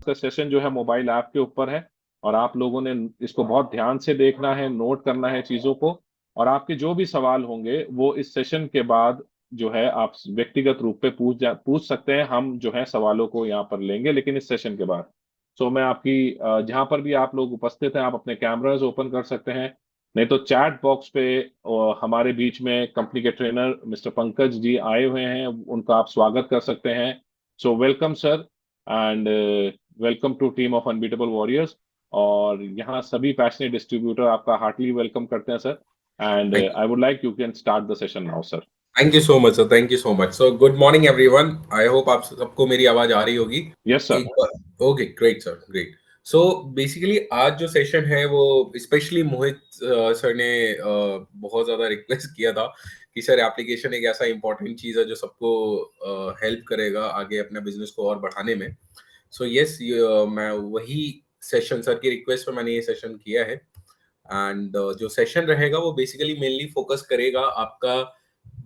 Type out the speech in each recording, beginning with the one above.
का सेशन जो है मोबाइल ऐप के ऊपर है, और आप लोगों ने इसको बहुत ध्यान से देखना है, नोट करना है चीज़ों को। और आपके जो भी सवाल होंगे वो इस सेशन के बाद जो है आप व्यक्तिगत रूप पे पूछ सकते हैं। हम जो है सवालों को यहाँ पर लेंगे, लेकिन इस सेशन के बाद। सो मैं आपकी जहाँ पर भी आप लोग उपस्थित हैं, आप अपने कैमराज ओपन कर सकते हैं। नहीं तो चैट बॉक्स पे हमारे बीच में कंपनी के ट्रेनर मिस्टर पंकज जी आए हुए हैं, उनका आप स्वागत कर सकते हैं। So welcome sir, and welcome to team of unbeatable warriors. और यहाँ सभी पैशनेट डिस्ट्रीब्यूटर आपका हार्टली वेलकम करते हैं sir. And I would like you can start the session now sir. Thank you so much sir, thank you so much. So good morning everyone, I hope आप सबको मेरी आवाज आ रही होगी। Yes sir. एक बार okay, great sir, great. So basically आज जो सेशन है वो स्पेशली मोहित सर ने बहुत ज्यादा रिक्वेस्ट किया था कि सर एप्लीकेशन एक ऐसा इंपॉर्टेंट चीज है जो सबको हेल्प करेगा आगे अपने बिजनेस को और बढ़ाने में। सो यस, मैं वही सेशन, सर की रिक्वेस्ट पे मैंने ये सेशन किया है। एंड जो सेशन रहेगा वो बेसिकली मेनली फोकस करेगा आपका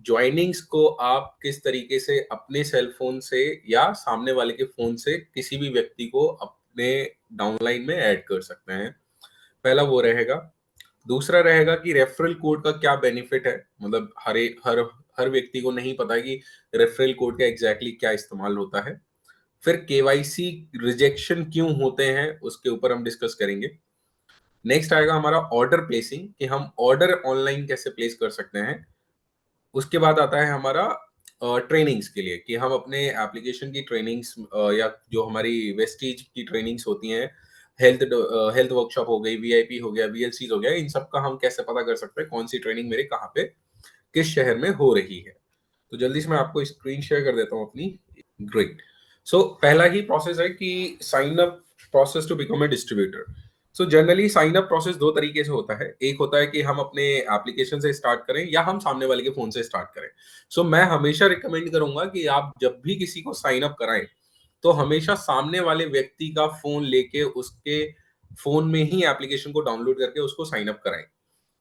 ज्वाइनिंग्स को आप किस तरीके से अपने सेल फोन से या सामने वाले के फोन से किसी भी व्यक्ति को अपने डाउनलाइन में ऐड कर सकते हैं। पहला वो रहेगा। दूसरा रहेगा कि रेफरल कोड का क्या बेनिफिट है, मतलब हर हर व्यक्ति को नहीं पता कि रेफरल कोड का एग्जैक्टली क्या इस्तेमाल होता है। फिर केवाईसी रिजेक्शन क्यों होते हैं उसके ऊपर हम डिस्कस करेंगे। नेक्स्ट आएगा हमारा ऑर्डर प्लेसिंग, कि हम ऑर्डर ऑनलाइन कैसे प्लेस कर सकते हैं। उसके बाद आता है हमारा ट्रेनिंग्स के लिए, कि हम अपने एप्लीकेशन की ट्रेनिंग्स या जो हमारी वेस्टीज की ट्रेनिंग्स होती हैं, हेल्थ हेल्थ वर्कशॉप हो गई, वीआईपी हो गया, वीएलसी हो गया, इन सब का हम कैसे पता कर सकते हैं कौन सी ट्रेनिंग मेरे कहाँ पे किस शहर में हो रही है। तो जल्दी से मैं आपको स्क्रीन शेयर कर देता हूँ अपनी। ग्रेट। सो पहला ही प्रोसेस है कि sign up process to become a distributor. So generally sign up process दो तरीके से होता है। एक होता है कि हम अपने एप्लीकेशन से स्टार्ट करें या हम सामने वाले के फोन से स्टार्ट करें। सो मैं हमेशा रिकमेंड करूंगा कि आप जब भी किसी को साइन अप कराएं तो हमेशा सामने वाले व्यक्ति का फोन लेके उसके फोन में ही एप्लीकेशन को डाउनलोड करके उसको साइन अप कराएं।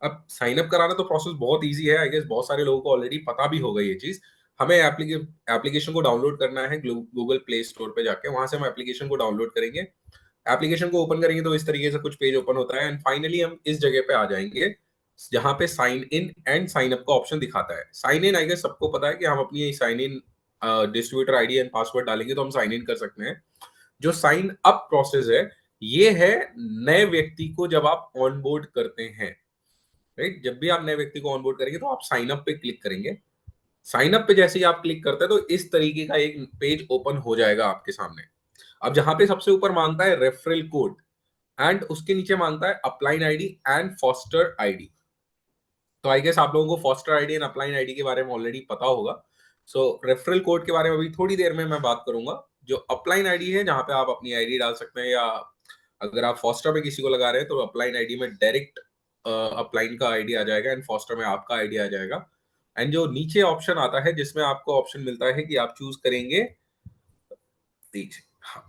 अब साइन अप कराना तो प्रोसेस बहुत इजी है, आई गेस बहुत सारे लोगों को ऑलरेडी पता भी होगा ये चीज। हमें एप्लीकेशन को डाउनलोड करना है गूगल प्ले स्टोर पे जाके, वहां से हम एप्लीकेशन को डाउनलोड करेंगे। एप्लीकेशन को ओपन करेंगे तो इस तरीके से कुछ पेज ओपन होता है, एंड फाइनली हम इस जगह पे आ जाएंगे जहां पे sign in and sign up का ऑप्शन दिखाता है। साइन इन आई गेस सबको पता है कि हम अपनी sign in distributor ID and password डालेंगे तो हम साइन इन कर सकते हैं। जो साइन अप प्रोसेस है ये है नए व्यक्ति को जब आप ऑनबोर्ड करते हैं, राइट। जब भी आप नए व्यक्ति को ऑनबोर्ड करेंगे तो आप साइन अप पे क्लिक करेंगे। साइन अप पे जैसे ही आप क्लिक करते हैं तो इस तरीके का एक पेज ओपन हो जाएगा आपके सामने। अब जहां पे सबसे ऊपर मांगता है रेफरल कोड एंड उसके नीचे मांगता है upline ID and foster ID. तो आई गेस आप लोगों को foster ID and upline ID के बारे में ऑलरेडी पता होगा। सो रेफरल कोड के बारे में अभी थोड़ी देर में मैं बात करूंगा। जो अपलाइन आईडी है जहां पे आप अपनी आईडी डाल सकते हैं, या अगर आप फॉस्टर पे किसी को लगा रहे हैं तो अपलाइन आईडी में डायरेक्ट अपलाइन का आईडी आ जाएगा एंड फॉस्टर में आपका आईडी आ जाएगा। एंड जो नीचे ऑप्शन आता है जिसमें आपको ऑप्शन मिलता है कि आप चूज करेंगे, नीचे, हाँ,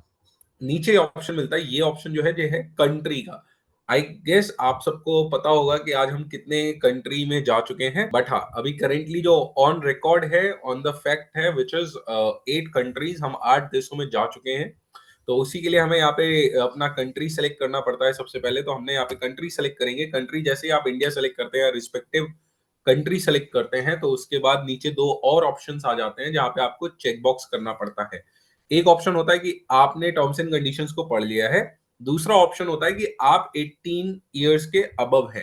नीचे ऑप्शन मिलता है, ये ऑप्शन जो है ये है कंट्री का। आई गेस आप सबको पता होगा कि आज हम कितने कंट्री में जा चुके हैं, बट हाँ अभी करेंटली जो ऑन रिकॉर्ड है, ऑन द फैक्ट है, विच इज 8 कंट्रीज, हम 8 देशों में जा चुके हैं। तो उसी के लिए हमें यहाँ पे अपना कंट्री सेलेक्ट करना पड़ता है। सबसे पहले तो हमने यहाँ पे कंट्री सेलेक्ट करेंगे। कंट्री जैसे ही आप इंडिया सेलेक्ट करते हैं, रिस्पेक्टिव कंट्री सेलेक्ट करते हैं, तो उसके बाद नीचे दो और ऑप्शंस आ जाते हैं जहां पे आपको चेक बॉक्स करना पड़ता है। एक ऑप्शन होता है कि आपने टर्म्स एंड कंडीशंस को पढ़ लिया है। दूसरा ऑप्शन होता है कि आप 18 इयर्स के अबव है,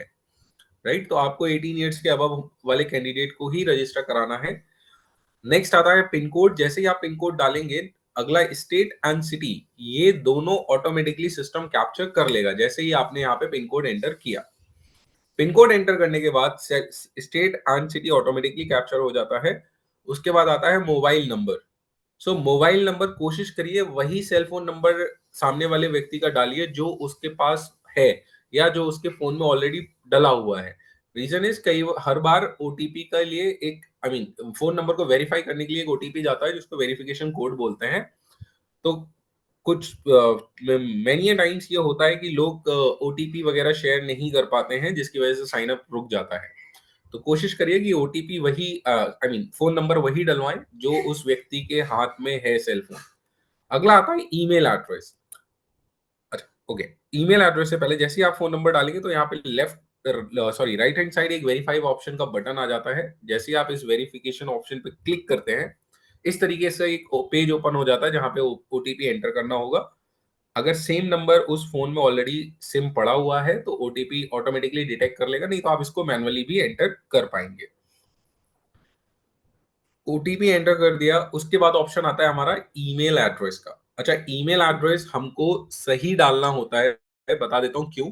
राइट। तो आपको 18 इयर्स के अबव वाले कैंडिडेट को ही रजिस्टर कराना है। नेक्स्ट आता है पिन कोड। जैसे ही आप पिन कोड डालेंगे, अगला स्टेट एंड सिटी, ये दोनों ऑटोमेटिकली सिस्टम कैप्चर कर लेगा जैसे ही आपने यहाँ पे पिन कोड एंटर किया। पिन कोड एंटर करने के बाद state and city automatically capture हो जाता है। उसके बाद आता है मोबाइल नंबर। सो मोबाइल नंबर कोशिश करिए वही सेल फोन नंबर सामने वाले व्यक्ति का डालिए जो उसके पास है या जो उसके फोन में ऑलरेडी डला हुआ है। रीजन इज कई हर बार ओटीपी के लिए एक फोन नंबर को वेरीफाई करने के लिए एक ओटीपी जाता है जिसको वेरिफिकेशन कोड बोलते हैं। तो कुछ मेनी टाइम्स ये होता है कि लोग ओटीपी वगैरह शेयर नहीं कर पाते हैं जिसकी वजह से साइन अप रुक जाता है। तो कोशिश करिए कि ओटीपी वही फोन नंबर वही डलवाएं जो उस व्यक्ति के हाथ में है सेल फोन। अगला आता है email address. Okay, email address से पहले जैसे ही आप फोन नंबर डालेंगे तो यहाँ पे राइट हैंड साइड एक वेरीफाई ऑप्शन का बटन आ जाता है। जैसे ही आप इस वेरिफिकेशन ऑप्शन पे क्लिक करते हैं, इस तरीके से एक पेज ओपन हो जाता है जहां पे ओटीपी एंटर करना होगा। अगर सेम नंबर उस फोन में ऑलरेडी सिम पड़ा हुआ है तो ओटीपी ऑटोमेटिकली डिटेक्ट कर लेगा, नहीं तो आप इसको मैनुअली भी एंटर कर पाएंगे। ओटीपी एंटर कर दिया, उसके बाद ऑप्शन आता है हमारा ईमेल एड्रेस का। अच्छा, ईमेल एड्रेस हमको सही डालना होता है, बता देता हूं क्यों।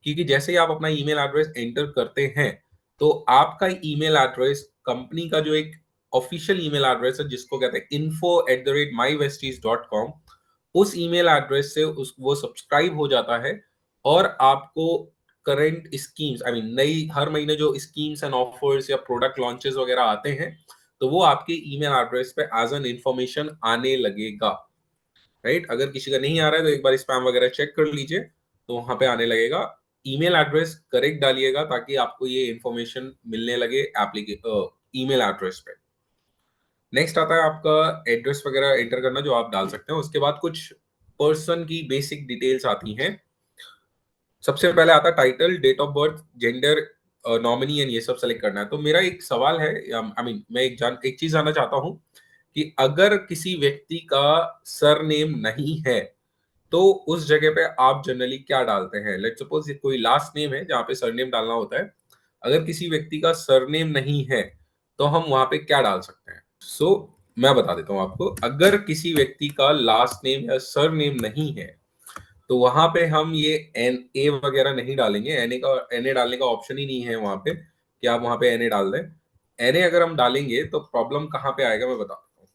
क्योंकि जैसे ही आप अपना ईमेल एड्रेस एंटर करते हैं तो आपका ईमेल एड्रेस कंपनी का जो एक ऑफिशियल ईमेल एड्रेस है जिसको कहते हैं info@mywesties.com, उस ईमेल एड्रेस से उस वो सब्सक्राइब हो जाता है और आपको करंट स्कीम्स, आई मीन नई हर महीने जो स्कीम्स एंड ऑफर्स या प्रोडक्ट लॉन्चेस वगैरह आते हैं तो वो आपके ईमेल एड्रेस पे एज एन इंफॉर्मेशन आने लगेगा। राइट, अगर किसी का नहीं आ रहा है तो एक बार स्पैम वगैरह चेक कर लीजिए, तो वहां पे आने लगेगा। ईमेल एड्रेस करेक्ट डालिएगा ताकि आपको ये इंफॉर्मेशन मिलने लगे ईमेल एड्रेस पे। नेक्स्ट आता है आपका एड्रेस वगैरह एंटर करना जो आप डाल सकते हैं। उसके बाद कुछ पर्सन की बेसिक डिटेल्स आती हैं। सबसे पहले आता है title, date of birth, gender, nominee and ये सब सेलेक्ट करना है। तो मेरा एक सवाल है, आई मीन मैं एक चीज जानना चाहता हूँ कि अगर किसी व्यक्ति का सरनेम नहीं है तो उस जगह पे आप जनरली क्या डालते हैं? लेट्स सपोज कोई लास्ट नेम है जहाँ पे सरनेम डालना होता है, अगर किसी व्यक्ति का सरनेम नहीं है तो हम वहां पे क्या डाल सकते हैं? मैं बता देता हूँ आपको। अगर किसी व्यक्ति का लास्ट नेम या सरनेम नहीं है तो वहां पे हम ये एन ए वगैरह नहीं डालेंगे। एन ए डालने का ऑप्शन ही नहीं है वहां पे कि आप वहां पे एन ए डाल दें। एन ए अगर हम डालेंगे तो प्रॉब्लम कहाँ पे आएगा मैं बता देता हूँ।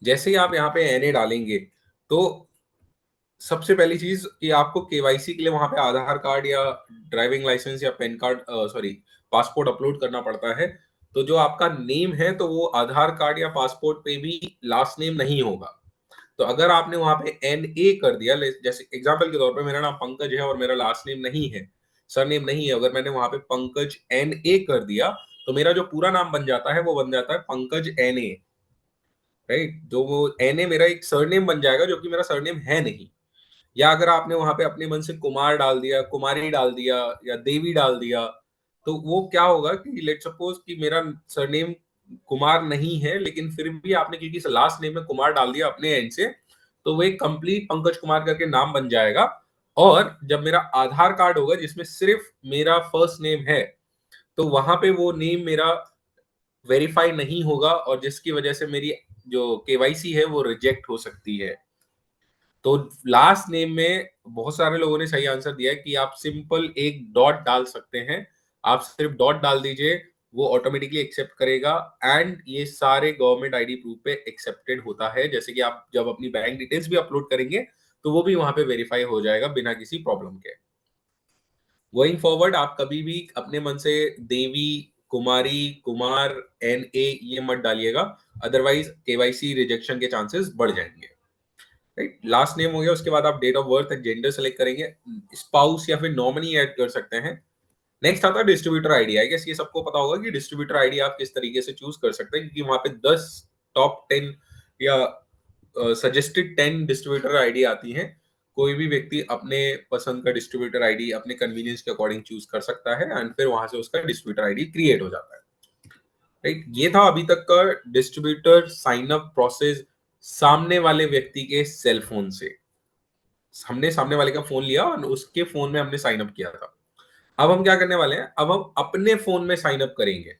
जैसे ही आप यहाँ पे एन ए डालेंगे तो सबसे पहली चीज कि आपको केवाईसी के लिए वहां पे आधार कार्ड या ड्राइविंग लाइसेंस या PAN card, sorry, passport upload करना पड़ता है। तो जो आपका नेम है तो वो आधार कार्ड या पासपोर्ट पे भी लास्ट नेम नहीं होगा। तो अगर आपने वहां पे एन ए कर दिया, जैसे एग्जाम्पल के तौर पे मेरा नाम पंकज है और मेरा लास्ट नेम नहीं है, सरनेम नहीं है, अगर मैंने वहां पे पंकज एन ए कर दिया तो मेरा जो पूरा नाम बन जाता है वो बन जाता है पंकज एन ए। राइट, जो वो एन ए मेरा एक सरनेम बन जाएगा जो कि मेरा सरनेम है नहीं। या अगर आपने वहां पे अपने मन से कुमार डाल दिया, कुमारी डाल दिया या देवी डाल दिया, तो वो क्या होगा कि लेट सपोज कि मेरा सरनेम कुमार नहीं है लेकिन फिर भी आपने क्योंकि लास्ट नेम में कुमार डाल दिया अपने एंड से, तो वो एक कंप्लीट पंकज कुमार करके नाम बन जाएगा। और जब मेरा आधार कार्ड होगा जिसमें सिर्फ मेरा फर्स्ट नेम है तो वहां पे वो नेम मेरा वेरीफाई नहीं होगा और जिसकी वजह से मेरी जो केवाईसी है वो रिजेक्ट हो सकती है। तो लास्ट नेम में बहुत सारे लोगों ने सही आंसर दिया है कि आप सिंपल एक डॉट डाल सकते हैं। आप सिर्फ डॉट डाल दीजिए, वो ऑटोमेटिकली एक्सेप्ट करेगा एंड ये सारे गवर्नमेंट आईडी प्रूफ पे एक्सेप्टेड होता है। जैसे कि आप जब अपनी बैंक डिटेल्स भी अपलोड करेंगे तो वो भी वहां पे वेरीफाई हो जाएगा बिना किसी प्रॉब्लम के। गोइंग फॉरवर्ड आप कभी भी अपने मन से देवी, कुमारी, कुमार, एन ए ये मत डालिएगा, अदरवाइज केवाईसी रिजेक्शन के चांसेस बढ़ जाएंगे। राइट, लास्ट नेम हो गया, उसके बाद आप date of birth and gender select करेंगे। स्पाउस या फिर नॉमिनी ऐड कर सकते हैं। नेक्स्ट आता है डिस्ट्रीब्यूटर आईडी। आई गेस ये सबको पता होगा कि डिस्ट्रीब्यूटर आईडी आप किस तरीके से चूज कर सकते हैं, क्योंकि वहां पे 10 टॉप 10 या सजेस्टेड 10 डिस्ट्रीब्यूटर आईडी आती हैं। कोई भी व्यक्ति अपने पसंद का डिस्ट्रीब्यूटर आईडी अपने कन्वीनियंस के अकॉर्डिंग चूज कर सकता है एंड फिर वहां से उसका डिस्ट्रीब्यूटर आईडी क्रिएट हो जाता है। राइट, ये था अभी तक का डिस्ट्रीब्यूटर साइन अप प्रोसेस सामने वाले व्यक्ति के सेल फोन से। हमने सामने वाले का फोन लिया और उसके फोन में हमने साइन अप किया था। अब हम क्या करने वाले हैं, अब हम अपने फोन में साइन अप करेंगे।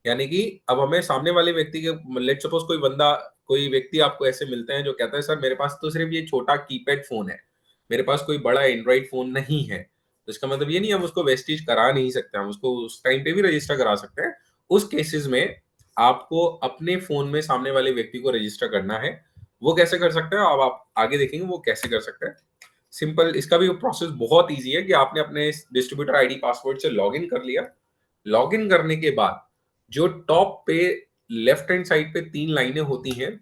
यानी कि अब हमें सामने वाले व्यक्ति के, लेट सपोज कोई व्यक्ति आपको ऐसे मिलते हैं जो कहता है सर मेरे पास तो सिर्फ ये छोटा कीपैड फोन है, मेरे पास कोई बड़ा एंड्रॉइड फोन नहीं है। तो इसका मतलब ये नहीं हम उसको वेस्टिज करा नहीं सकते, हम उसको उस टाइम पे भी रजिस्टर करा सकते हैं। उस केसेस में आपको अपने फोन में सामने वाले व्यक्ति को रजिस्टर करना है। वो कैसे कर सकते हैं अब आप आगे देखेंगे वो कैसे कर सकते हैं। सिंपल, इसका भी प्रोसेस बहुत ईजी है कि आपने अपने डिस्ट्रीब्यूटर आईडी पासवर्ड से लॉगिन कर लिया। लॉगिन करने के बाद जो टॉप पे लेफ्ट हैंड साइड पे 3 लाइनें होती हैं,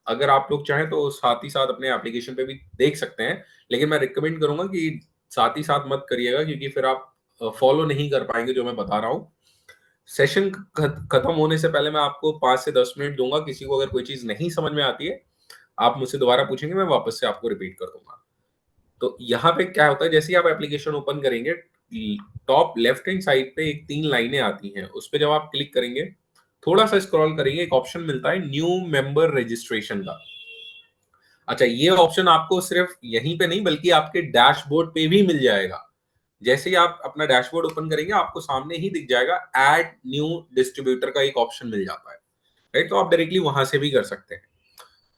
अगर आप लोग चाहें तो साथ ही साथ अपने एप्लीकेशन पे भी देख सकते हैं, लेकिन मैं रिकमेंड करूंगा कि साथ ही साथ मत करिएगा क्योंकि फिर आप फॉलो नहीं कर पाएंगे जो मैं बता रहा हूँ। सेशन खत्म होने से पहले मैं आपको 5 से 10 मिनट दूंगा। किसी को अगर कोई चीज नहीं समझ में आती है आप मुझसे दोबारा पूछेंगे, मैं वापस से आपको रिपीट कर दूंगा। तो यहाँ पे क्या होता है, जैसे ही आप एप्लीकेशन ओपन करेंगे, टॉप लेफ्ट हैंड साइड पे एक 3 लाइनें आती हैं, उस पे जब आप क्लिक करेंगे, थोड़ा सा स्क्रॉल करेंगे, एक ऑप्शन मिलता है न्यू मेंबर रजिस्ट्रेशन का। अच्छा, ये ऑप्शन आपको सिर्फ यहीं पे नहीं बल्कि आपके डैशबोर्ड पे भी मिल जाएगा। जैसे ही आप अपना डैशबोर्ड ओपन करेंगे, आपको सामने ही दिख जाएगा ऐड न्यू डिस्ट्रीब्यूटर का एक ऑप्शन मिल जाता है, राइट? तो आप डायरेक्टली वहां से भी कर सकते हैं।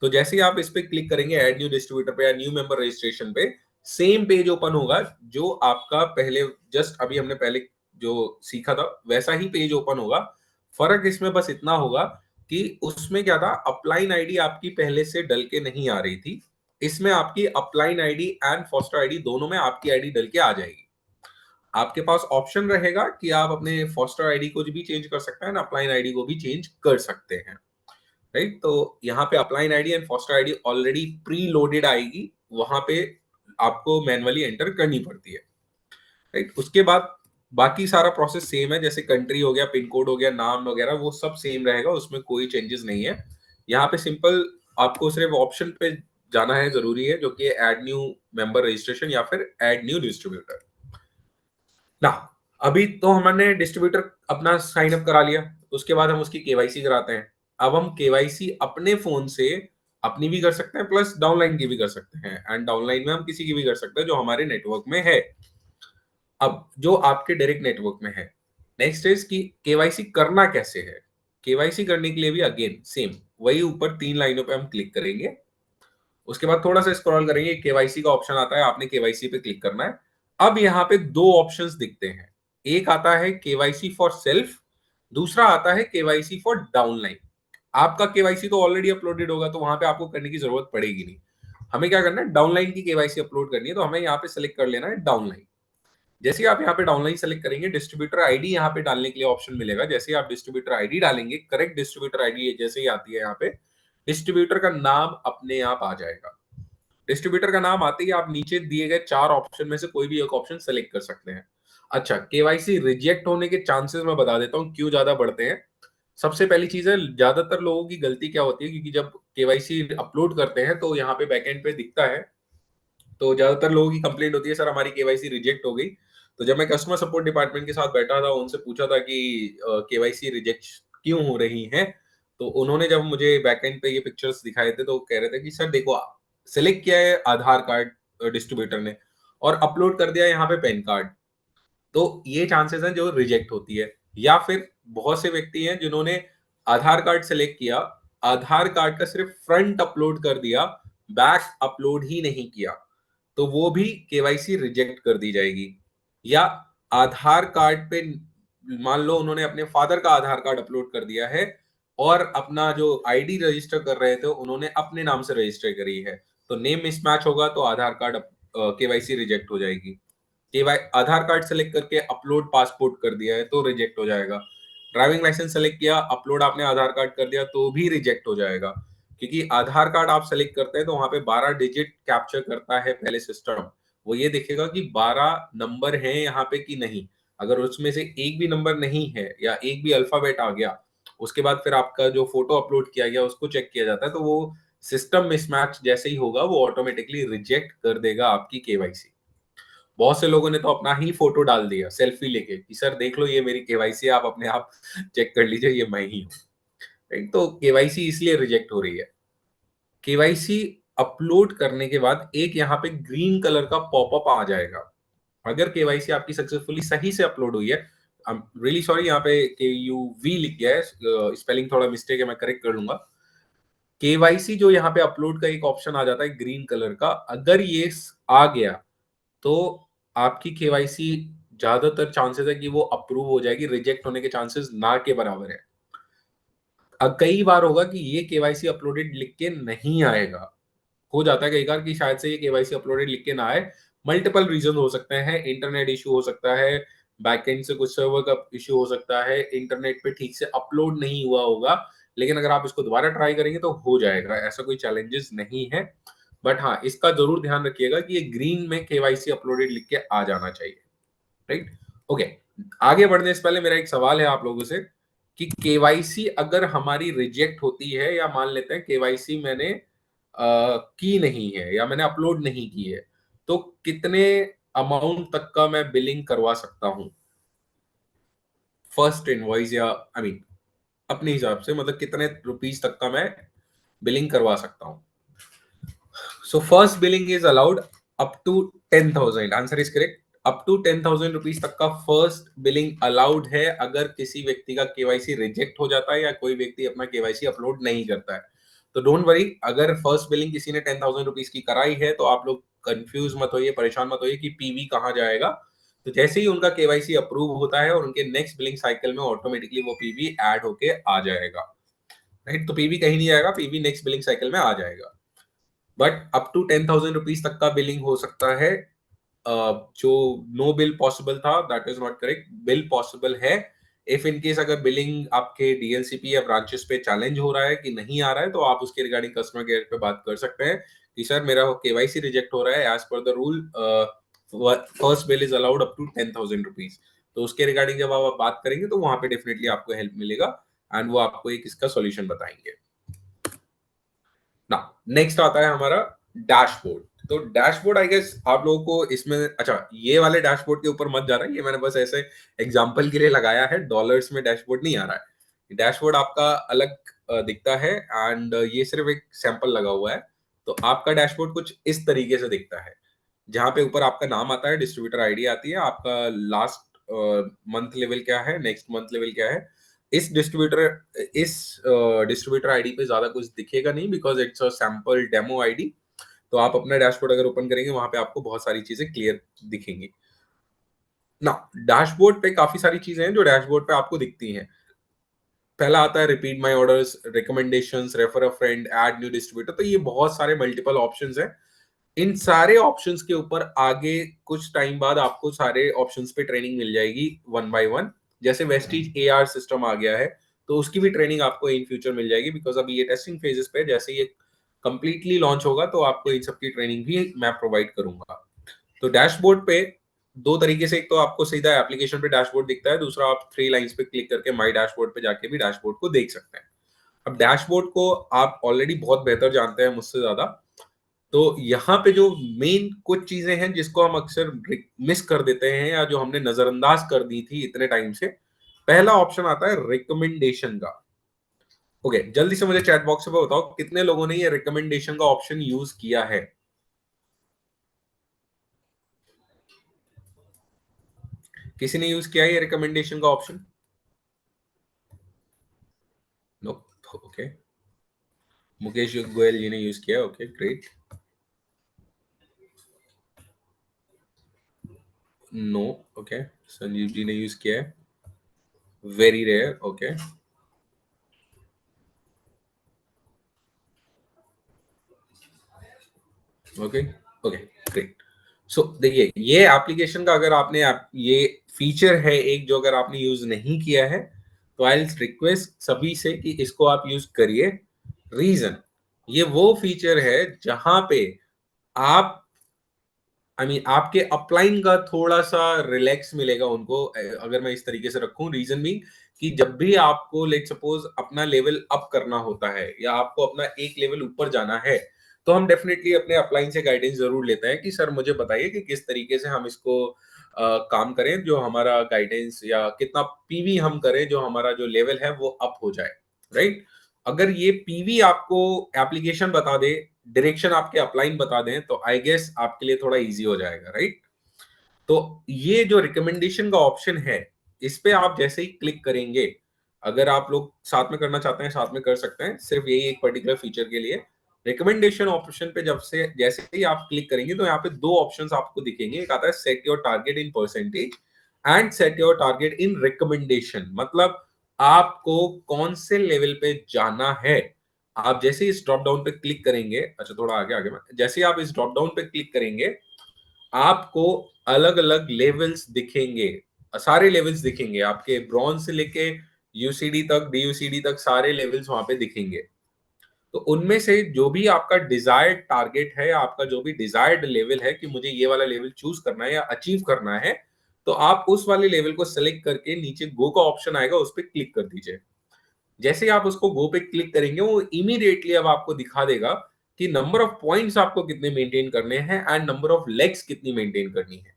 तो जैसे ही आप इस पे क्लिक करेंगे ऐड न्यू डिस्ट्रीब्यूटर पे या न्यू मेंबर रजिस्ट्रेशन पे, सेम पेज ओपन होगा जो आपका पहले जस्ट अभी हमने पहले जो सीखा था वैसा ही पेज ओपन होगा। फर्क इसमें बस इतना होगा कि उसमें क्या था, अपलाइन आईडी आपकी पहले से डल के नहीं आ रही थी, इसमें आपकी upline ID and foster ID दोनों में आपकी आईडी डल के आ जाएगी। आपके पास ऑप्शन रहेगा कि आप अपने फॉस्टर आईडी को भी चेंज कर सकते हैं, अपलाइन आईडी को भी चेंज कर सकते हैं, राइट? तो यहाँ पे upline ID and foster ID already pre loaded आएगी, वहां पे आपको मैन्युअली एंटर करनी पड़ती है, राइट? उसके बाद बाकी सारा प्रोसेस सेम है, जैसे कंट्री हो गया, पिन कोड हो गया, नाम वगैरह वो सब सेम रहेगा, उसमें कोई चेंजेस नहीं है। यहाँ पे सिंपल आपको सिर्फ ऑप्शन पे जाना है, जरूरी है, जो कि ऐड न्यू मेंबर रजिस्ट्रेशन या फिर ऐड न्यू डिस्ट्रीब्यूटर ना। अभी तो हमने डिस्ट्रीब्यूटर अपना साइन अप करा लिया, उसके बाद हम उसकी केवाईसी कराते हैं। अब हम केवाईसी अपने फोन से अपनी भी कर सकते हैं, प्लस डाउनलाइन की भी कर सकते हैं, एंड डाउनलाइन में हम किसी की भी कर सकते हैं जो हमारे नेटवर्क में है। अब जो आपके डायरेक्ट नेटवर्क में है, नेक्स्ट इज कि केवाईसी करना कैसे है। केवाईसी करने के लिए भी अगेन सेम वही ऊपर 3 लाइनों पे हम क्लिक करेंगे, उसके बाद थोड़ा सा स्क्रॉल करेंगे, केवाईसी का ऑप्शन आता है, आपने केवाईसी पे क्लिक करना है। अब यहाँ पे 2 ऑप्शंस दिखते हैं, एक आता है केवाईसी फॉर सेल्फ, दूसरा आता है केवाईसी फॉर डाउनलाइन। आपका केवाईसी तो ऑलरेडी अपलोडेड होगा, तो वहां पे आपको करने की जरूरत पड़ेगी नहीं। हमें क्या करना है, डाउनलाइन की केवाईसी अपलोड करनी है, तो हमें यहाँ पे सिलेक्ट कर लेना है डाउनलाइन। जैसे ही आप यहाँ पे डाउनलाइन सेलेक्ट करेंगे, डिस्ट्रीब्यूटर आईडी यहाँ पे डालने के लिए ऑप्शन मिलेगा। जैसे ही आप डिस्ट्रीब्यूटर आईडी डालेंगे, करेक्ट डिस्ट्रीब्यूटर आईडी जैसे ही आती है यहाँ पे, डिस्ट्रीब्यूटर का नाम अपने आप आ जाएगा। डिस्ट्रीब्यूटर का नाम आते ही आप नीचे दिए गए 4 ऑप्शन में से कोई भी एक ऑप्शन सेलेक्ट कर सकते हैं। अच्छा, केवाईसी रिजेक्ट होने के चांसेस मैं बता देता हूँ क्यों ज्यादा बढ़ते हैं। सबसे पहली चीज है, ज्यादातर लोगों की गलती क्या होती है, क्योंकि जब केवाईसी अपलोड करते हैं तो यहाँ पे बैकएंड पे दिखता है, तो ज्यादातर लोगों की कंप्लेंट होती है, सर हमारी केवाईसी रिजेक्ट हो गई। तो जब मैं कस्टमर सपोर्ट डिपार्टमेंट के साथ बैठा था, उनसे पूछा था कि केवाईसी रिजेक्ट क्यों हो रही है, तो उन्होंने जब मुझे बैकएंड पे ये पिक्चर्स दिखाए थे, तो कह रहे थे कि सर देखो, सिलेक्ट किया है आधार कार्ड डिस्ट्रीब्यूटर ने और अपलोड कर दिया यहाँ पे पैन कार्ड, तो ये चांसेस हैं जो रिजेक्ट होती है। या फिर बहुत से व्यक्ति हैं जिन्होंने आधार कार्ड सेलेक्ट किया, आधार कार्ड का सिर्फ फ्रंट अपलोड कर दिया, बैक अपलोड ही नहीं किया, तो वो भी केवाईसी रिजेक्ट कर दी जाएगी। या आधार कार्ड पे मान लो उन्होंने अपने फादर का आधार कार्ड अपलोड कर दिया है और अपना जो आईडी रजिस्टर कर रहे थे उन्होंने अपने नाम से रजिस्टर करी है, तो नेम मिसमैच होगा तो आधार कार्ड केवाईसी रिजेक्ट हो जाएगी। केवाई आधार कार्ड सेलेक्ट करके अपलोड पासपोर्ट कर दिया है तो रिजेक्ट हो जाएगा। ड्राइविंग लाइसेंस सेलेक्ट किया, अपलोड आपने आधार कार्ड कर दिया तो भी रिजेक्ट हो जाएगा, क्योंकि आधार कार्ड आप सेलेक्ट करते हैं तो वहां पे 12 डिजिट कैप्चर करता है पहले सिस्टम। वो ये देखेगा कि 12 नंबर हैं यहाँ पे कि नहीं, अगर उसमें से एक भी नंबर नहीं है या एक भी अल्फाबेट आ गया, उसके बाद फिर आपका जो फोटो अपलोड किया गया उसको चेक किया जाता है, तो वो सिस्टम मिसमैच जैसे ही होगा वो ऑटोमेटिकली रिजेक्ट कर देगा आपकी केवाईसी। बहुत से लोगों ने तो अपना ही फोटो डाल दिया सेल्फी लेके कि सर देख लो ये मेरी केवाईसी, आप अपने आप चेक कर लीजिए ये मैं ही हूँ, राइट? तो केवाईसी इसलिए रिजेक्ट हो रही है। केवाईसी अपलोड करने के बाद एक यहाँ पे ग्रीन कलर का पॉपअप आ जाएगा। अगर केवाईसी आपकी सक्सेसफुली सही से अपलोड हुई है, आई एम रियली सॉरी यहाँ पे के यू वी लिख गया है, स्पेलिंग थोड़ा मिस्टेक है, मैं करेक्ट कर लूंगा। केवाईसी जो यहाँ पे अपलोड का एक ऑप्शन आ जाता है ग्रीन कलर का, अगर ये आ गया तो आपकी केवाईसी ज्यादातर चांसेस है कि वो अप्रूव हो जाएगी, रिजेक्ट होने के चांसेस ना के बराबर है। अब कई बार होगा कि ये केवाईसी अपलोडेड लिख के नहीं आएगा, हो जाता है कई बार कि शायद से ये केवाईसी अपलोडेड लिख के ना आए। मल्टीपल रीजन हो सकते हैं, इंटरनेट इशू हो सकता है, बैकएंड से कुछ सर्वर का इशू हो सकता है, इंटरनेट पे ठीक से अपलोड नहीं हुआ होगा, लेकिन अगर आप इसको दोबारा ट्राई करेंगे तो हो जाएगा, ऐसा कोई चैलेंजेस नहीं है। बट हाँ, इसका जरूर ध्यान रखिएगा कि ये ग्रीन में केवाईसी अपलोडेड लिख के आ जाना चाहिए, राइट? ओके, आगे बढ़ने से पहले मेरा एक सवाल है आप लोगों से कि केवाईसी अगर हमारी रिजेक्ट होती है, या मान लेते हैं केवाईसी मैंने की नहीं है या मैंने अपलोड नहीं की है, तो कितने अमाउंट तक का मैं बिलिंग करवा सकता हूँ फर्स्ट इनवॉइस, या आई मीन अपने हिसाब से, मतलब कितने रुपीस तक का मैं बिलिंग करवा सकता हूँ। So first billing is allowed up to 10,000। Answer is correct. Up to 10,000 rupees तक का फर्स्ट बिलिंग अलाउड है अगर किसी व्यक्ति का केवाईसी रिजेक्ट हो जाता है या कोई व्यक्ति अपना केवाईसी अपलोड नहीं करता है। तो डोंट वरी, अगर फर्स्ट बिलिंग किसी ने 10,000 रुपीज की कराई है तो आप लोग कंफ्यूज मत होइए, परेशान मत होइए कि पीवी कहाँ जाएगा। तो जैसे ही उनका केवाईसी अप्रूव होता है और उनके नेक्स्ट बिलिंग साइकिल में ऑटोमेटिकली वो पीवी ऐड होके आ जाएगा, राइट। तो पीवी कहीं नहीं जाएगा, पीवी नेक्स्ट बिलिंग साइकिल में आ जाएगा। बट अप टू 10,000 रुपीज तक का बिलिंग हो सकता है। जो नो बिल पॉसिबल था, that is not correct. Bill possible है इफ इन केस अगर बिलिंग आपके डीएलसीपी या ब्रांचेस पे चैलेंज हो रहा है कि नहीं आ रहा है, तो आप उसके रिगार्डिंग कस्टमर केयर पे बात कर सकते हैं कि सर मेरा केवाईसी रिजेक्ट हो रहा है, as per the rule first bill is allowed up to 10,000 rupees. तो उसके रिगार्डिंग जब आप बात करेंगे तो वहां पे डेफिनेटली आपको हेल्प मिलेगा एंड वो आपको एक इसका सॉल्यूशन बताएंगे ना। नेक्स्ट आता है हमारा डैशबोर्ड। तो डैशबोर्ड आई गेस आप लोगों को इसमें, अच्छा ये वाले डैशबोर्ड के ऊपर मत जा रहा है, ये मैंने बस ऐसे एग्जांपल के लिए लगाया है, डॉलर्स में डैशबोर्ड नहीं आ रहा है। डैशबोर्ड आपका अलग दिखता है एंड ये सिर्फ एक सैंपल लगा हुआ है। तो आपका डैशबोर्ड कुछ इस तरीके से दिखता है, जहां पे ऊपर आपका नाम आता है, डिस्ट्रीब्यूटर आईडी आती है, आपका लास्ट मंथ लेवल क्या है, नेक्स्ट मंथ लेवल क्या है। इस डिस्ट्रीब्यूटर आईडी पे ज्यादा कुछ दिखेगा नहीं because it's a sample demo ID. तो आप अपना डैशबोर्ड अगर ओपन करेंगे वहां पे आपको बहुत सारी चीजें क्लियर दिखेंगी ना। डैशबोर्ड पे काफी सारी चीजें हैं जो डैशबोर्ड पे आपको दिखती हैं। पहला आता है repeat my orders, recommendations, refer a friend, add new distributor. तो ये बहुत सारे मल्टीपल ऑप्शंस हैं। इन सारे ऑप्शंस के ऊपर आगे कुछ टाइम बाद आपको सारे ऑप्शंस पे ट्रेनिंग मिल जाएगी वन बाय वन। जैसे वेस्टीज एआर सिस्टम आ गया है तो उसकी भी ट्रेनिंग आपको इन फ्यूचर मिल जाएगी बिकॉज अभी ये टेस्टिंग फेजेस पे, जैसे ये कंप्लीटली लॉन्च होगा तो आपको इन सब की ट्रेनिंग भी मैं प्रोवाइड करूंगा। तो डैशबोर्ड पे दो तरीके से, एक तो आपको सीधा एप्लीकेशन पे डैशबोर्ड दिखता है, दूसरा आप थ्री लाइंस पे क्लिक करके माई डैशबोर्ड पे जाके भी डैशबोर्ड को देख सकते हैं। अब डैशबोर्ड को आप ऑलरेडी बहुत बेहतर जानते हैं मुझसे ज्यादा। तो यहाँ पे जो मेन कुछ चीजें हैं जिसको हम अक्सर मिस कर देते हैं या जो हमने नजरअंदाज कर दी थी इतने टाइम से, पहला ऑप्शन आता है रिकमेंडेशन का। ओके, जल्दी से मुझे चैट बॉक्स पे बताओ कितने लोगों ने ये रिकमेंडेशन का ऑप्शन यूज किया है। किसी ने यूज किया है ये रिकमेंडेशन का option? No. Okay, Mukesh Goyal ji ने यूज किया, okay great. No. Okay, Sanjeev ji ने यूज किया है, very rare, okay. Okay. Okay great. So देखिए, ये एप्लीकेशन का अगर आपने ये फीचर है एक जो अगर आपने यूज नहीं किया है तो आई रिक्वेस्ट सभी से कि इसको आप यूज करिए। रीजन, ये वो फीचर है जहां पे आप आपके अपलाइन का थोड़ा सा रिलैक्स मिलेगा उनको, अगर मैं इस तरीके से रखूं। रीजन भी कि जब भी आपको लेट सपोज अपना लेवल अप करना होता है या आपको अपना एक लेवल ऊपर जाना है, तो हम डेफिनेटली अपने अपलाइन से गाइडेंस जरूर लेते हैं कि सर मुझे बताइए कि किस तरीके से हम इसको काम करें जो हमारा गाइडेंस, या कितना पीवी हम करें जो हमारा जो लेवल है वो अप हो जाए, राइट। अगर ये पीवी आपको एप्लीकेशन बता दे, डायरेक्शन आपके अपलाइन बता दें, तो आई गेस आपके लिए थोड़ा इजी हो जाएगा, राइट। तो ये जो रिकमेंडेशन का ऑप्शन है, इस पे आप जैसे ही क्लिक करेंगे, अगर आप लोग साथ में करना चाहते हैं साथ में कर सकते हैं, सिर्फ यही एक पर्टिकुलर फीचर के लिए। रिकमेंडेशन ऑप्शन पे जब से जैसे ही आप क्लिक करेंगे तो यहाँ पे दो ऑप्शंस आपको दिखेंगे। एक आता है set your target in percentage and set your target in recommendation. मतलब आपको कौन से लेवल पे जाना है। आप जैसे ही इस ड्रॉप डाउन पे क्लिक करेंगे, अच्छा थोड़ा आगे आगे में, जैसे ही आप इस ड्रॉप डाउन पे क्लिक करेंगे आपको अलग अलग लेवल्स दिखेंगे, सारे लेवल्स दिखेंगे आपके, ब्रॉन्ज से लेके यूसीडी तक, डीयूसीडी तक सारे लेवल्स वहां पे दिखेंगे। तो उनमें से जो भी आपका डिजायर्ड टारगेट है, आपका जो भी डिजायर्ड लेवल है कि मुझे ये वाला लेवल चूज करना है या अचीव करना है, तो आप उस वाले लेवल को सेलेक्ट करके नीचे गो का ऑप्शन आएगा, उस पर क्लिक कर दीजिए। जैसे ही आप उसको गो पे क्लिक करेंगे वो इमीडिएटली अब आपको दिखा देगा कि नंबर ऑफ पॉइंट्स आपको कितने मेंटेन करने हैं एंड नंबर ऑफ लेग्स कितनी मेंटेन करनी है,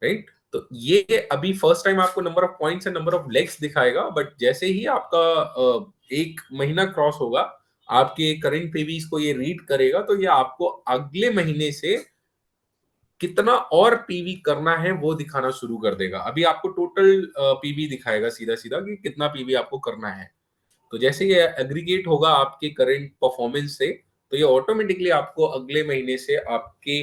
राइट। तो ये अभी फर्स्ट टाइम आपको number of points and number of legs दिखाएगा, बट जैसे ही आपका एक महीना क्रॉस होगा, आपके करंट पीवीज को ये रीड करेगा, तो ये आपको अगले महीने से कितना और पीवी करना है वो दिखाना शुरू कर देगा। अभी आपको टोटल पीवी दिखाएगा सीधा सीधा कि कितना पीवी आपको करना है। तो जैसे ये एग्रीगेट होगा आपके करंट परफॉर्मेंस से, तो ये ऑटोमेटिकली आपको अगले महीने से आपके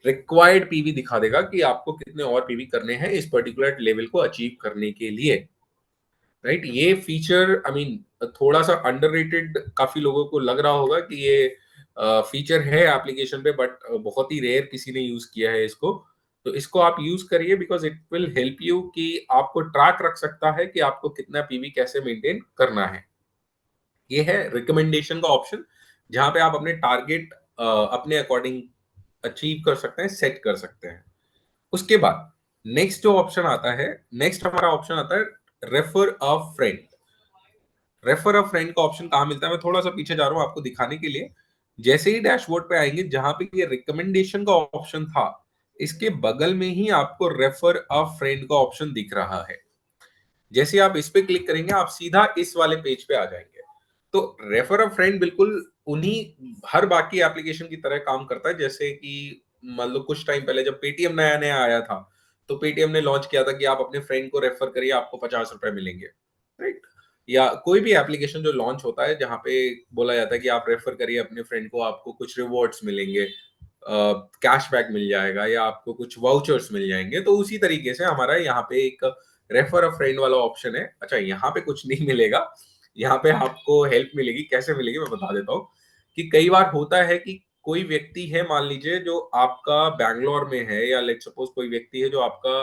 रिक्वायर्ड पीवी दिखा देगा कि आपको कितने और पीवी करने हैं इस पर्टिकुलर लेवल को अचीव करने के लिए, राइट। ये फीचर आई मीन थोड़ा सा अंडररेटेड काफी लोगों को लग रहा होगा कि ये फीचर है एप्लीकेशन पे, बट बहुत ही रेयर किसी ने यूज किया है इसको। तो इसको आप यूज करिए because it will help you कि आपको ट्रैक रख सकता है कि आपको कितना पीवी कैसे मेंटेन करना है। ये है रिकमेंडेशन का ऑप्शन, जहां पे आप अपने टारगेट अपने अकॉर्डिंग अचीव कर सकते हैं, सेट कर सकते हैं। उसके बाद नेक्स्ट जो ऑप्शन आता है, नेक्स्ट हमारा ऑप्शन आता है refer a friend. Refer a friend का ऑप्शन कहां मिलता है, मैं थोड़ा सा पीछे जा रहा हूं आपको दिखाने के लिए। जैसे ही डैशबोर्ड पे आएंगे, जहां पे ये रिकमेंडेशन का ऑप्शन था, इसके बगल में ही आपको रेफर अ फ्रेंड का ऑप्शन दिख रहा है। जैसे आप इस पे क्लिक करेंगे, आप सीधा इस वाले पेज पे आ जाएंगे। तो रेफर अ फ्रेंड बिल्कुल उन्हीं हर बाकी एप्लीकेशन की तरह काम करता है। जैसे कि मान लो कुछ टाइम पहले जब पेटीएम नया नया आया था, तो पेटीएम ने लॉन्च किया था कि आप अपने फ्रेंड को रेफर करिए, आपको 50 रुपए मिलेंगे, राइट। या कोई भी एप्लीकेशन जो लॉन्च होता है जहां पे बोला जाता है कि आप रेफर करिए अपने फ्रेंड को, आपको कुछ रिवॉर्ड्स मिलेंगे, कैशबैक मिल जाएगा या आपको कुछ वाउचर्स मिल जाएंगे। तो उसी तरीके से हमारा यहाँ पे एक रेफर अ फ्रेंड वाला ऑप्शन है। अच्छा, यहाँ पे कुछ नहीं मिलेगा, यहाँ पे आपको हेल्प मिलेगी। कैसे मिलेगी मैं बता देता हूँ। कि कई बार होता है कि कोई व्यक्ति है, मान लीजिए जो आपका बैंगलोर में है, या लेट सपोज कोई व्यक्ति है जो आपका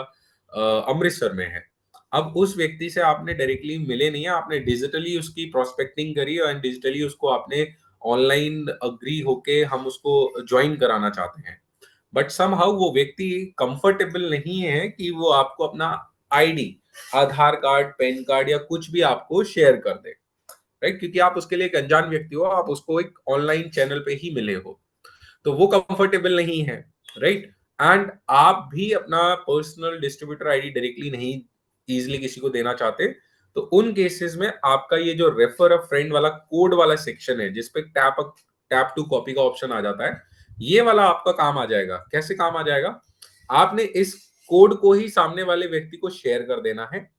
अमृतसर में है। अब उस व्यक्ति से आपने डायरेक्टली मिले नहीं है, आपने डिजिटली उसकी प्रोस्पेक्टिंग करी एंड डिजिटली उसको आपने ऑनलाइन अग्री होके हम उसको ज्वाइन कराना चाहते हैं। बट समहाउ वो व्यक्ति कंफर्टेबल नहीं है कि वो आपको अपना आईडी, आधार कार्ड, पैन कार्ड या कुछ भी आपको शेयर कर दे, राइट। क्योंकि आप उसके लिए एक अनजान व्यक्ति हो, आप उसको एक ऑनलाइन चैनल पे ही मिले हो, तो वो कंफर्टेबल नहीं है, राइट। एंड आप भी अपना पर्सनल डिस्ट्रीब्यूटर आईडी डायरेक्टली नहीं इजीली किसी को देना चाहते। तो उन केसेस में आपका ये जो रेफर अ फ्रेंड वाला कोड वाला सेक्शन है, जिसपे टैप टू कॉपी का ऑप्शन आ जाता है, ये वाला आपका काम आ जाएगा। कैसे काम आ जाएगा, आपने इस कोड को ही सामने वाले व्यक्ति को शेयर कर देना है।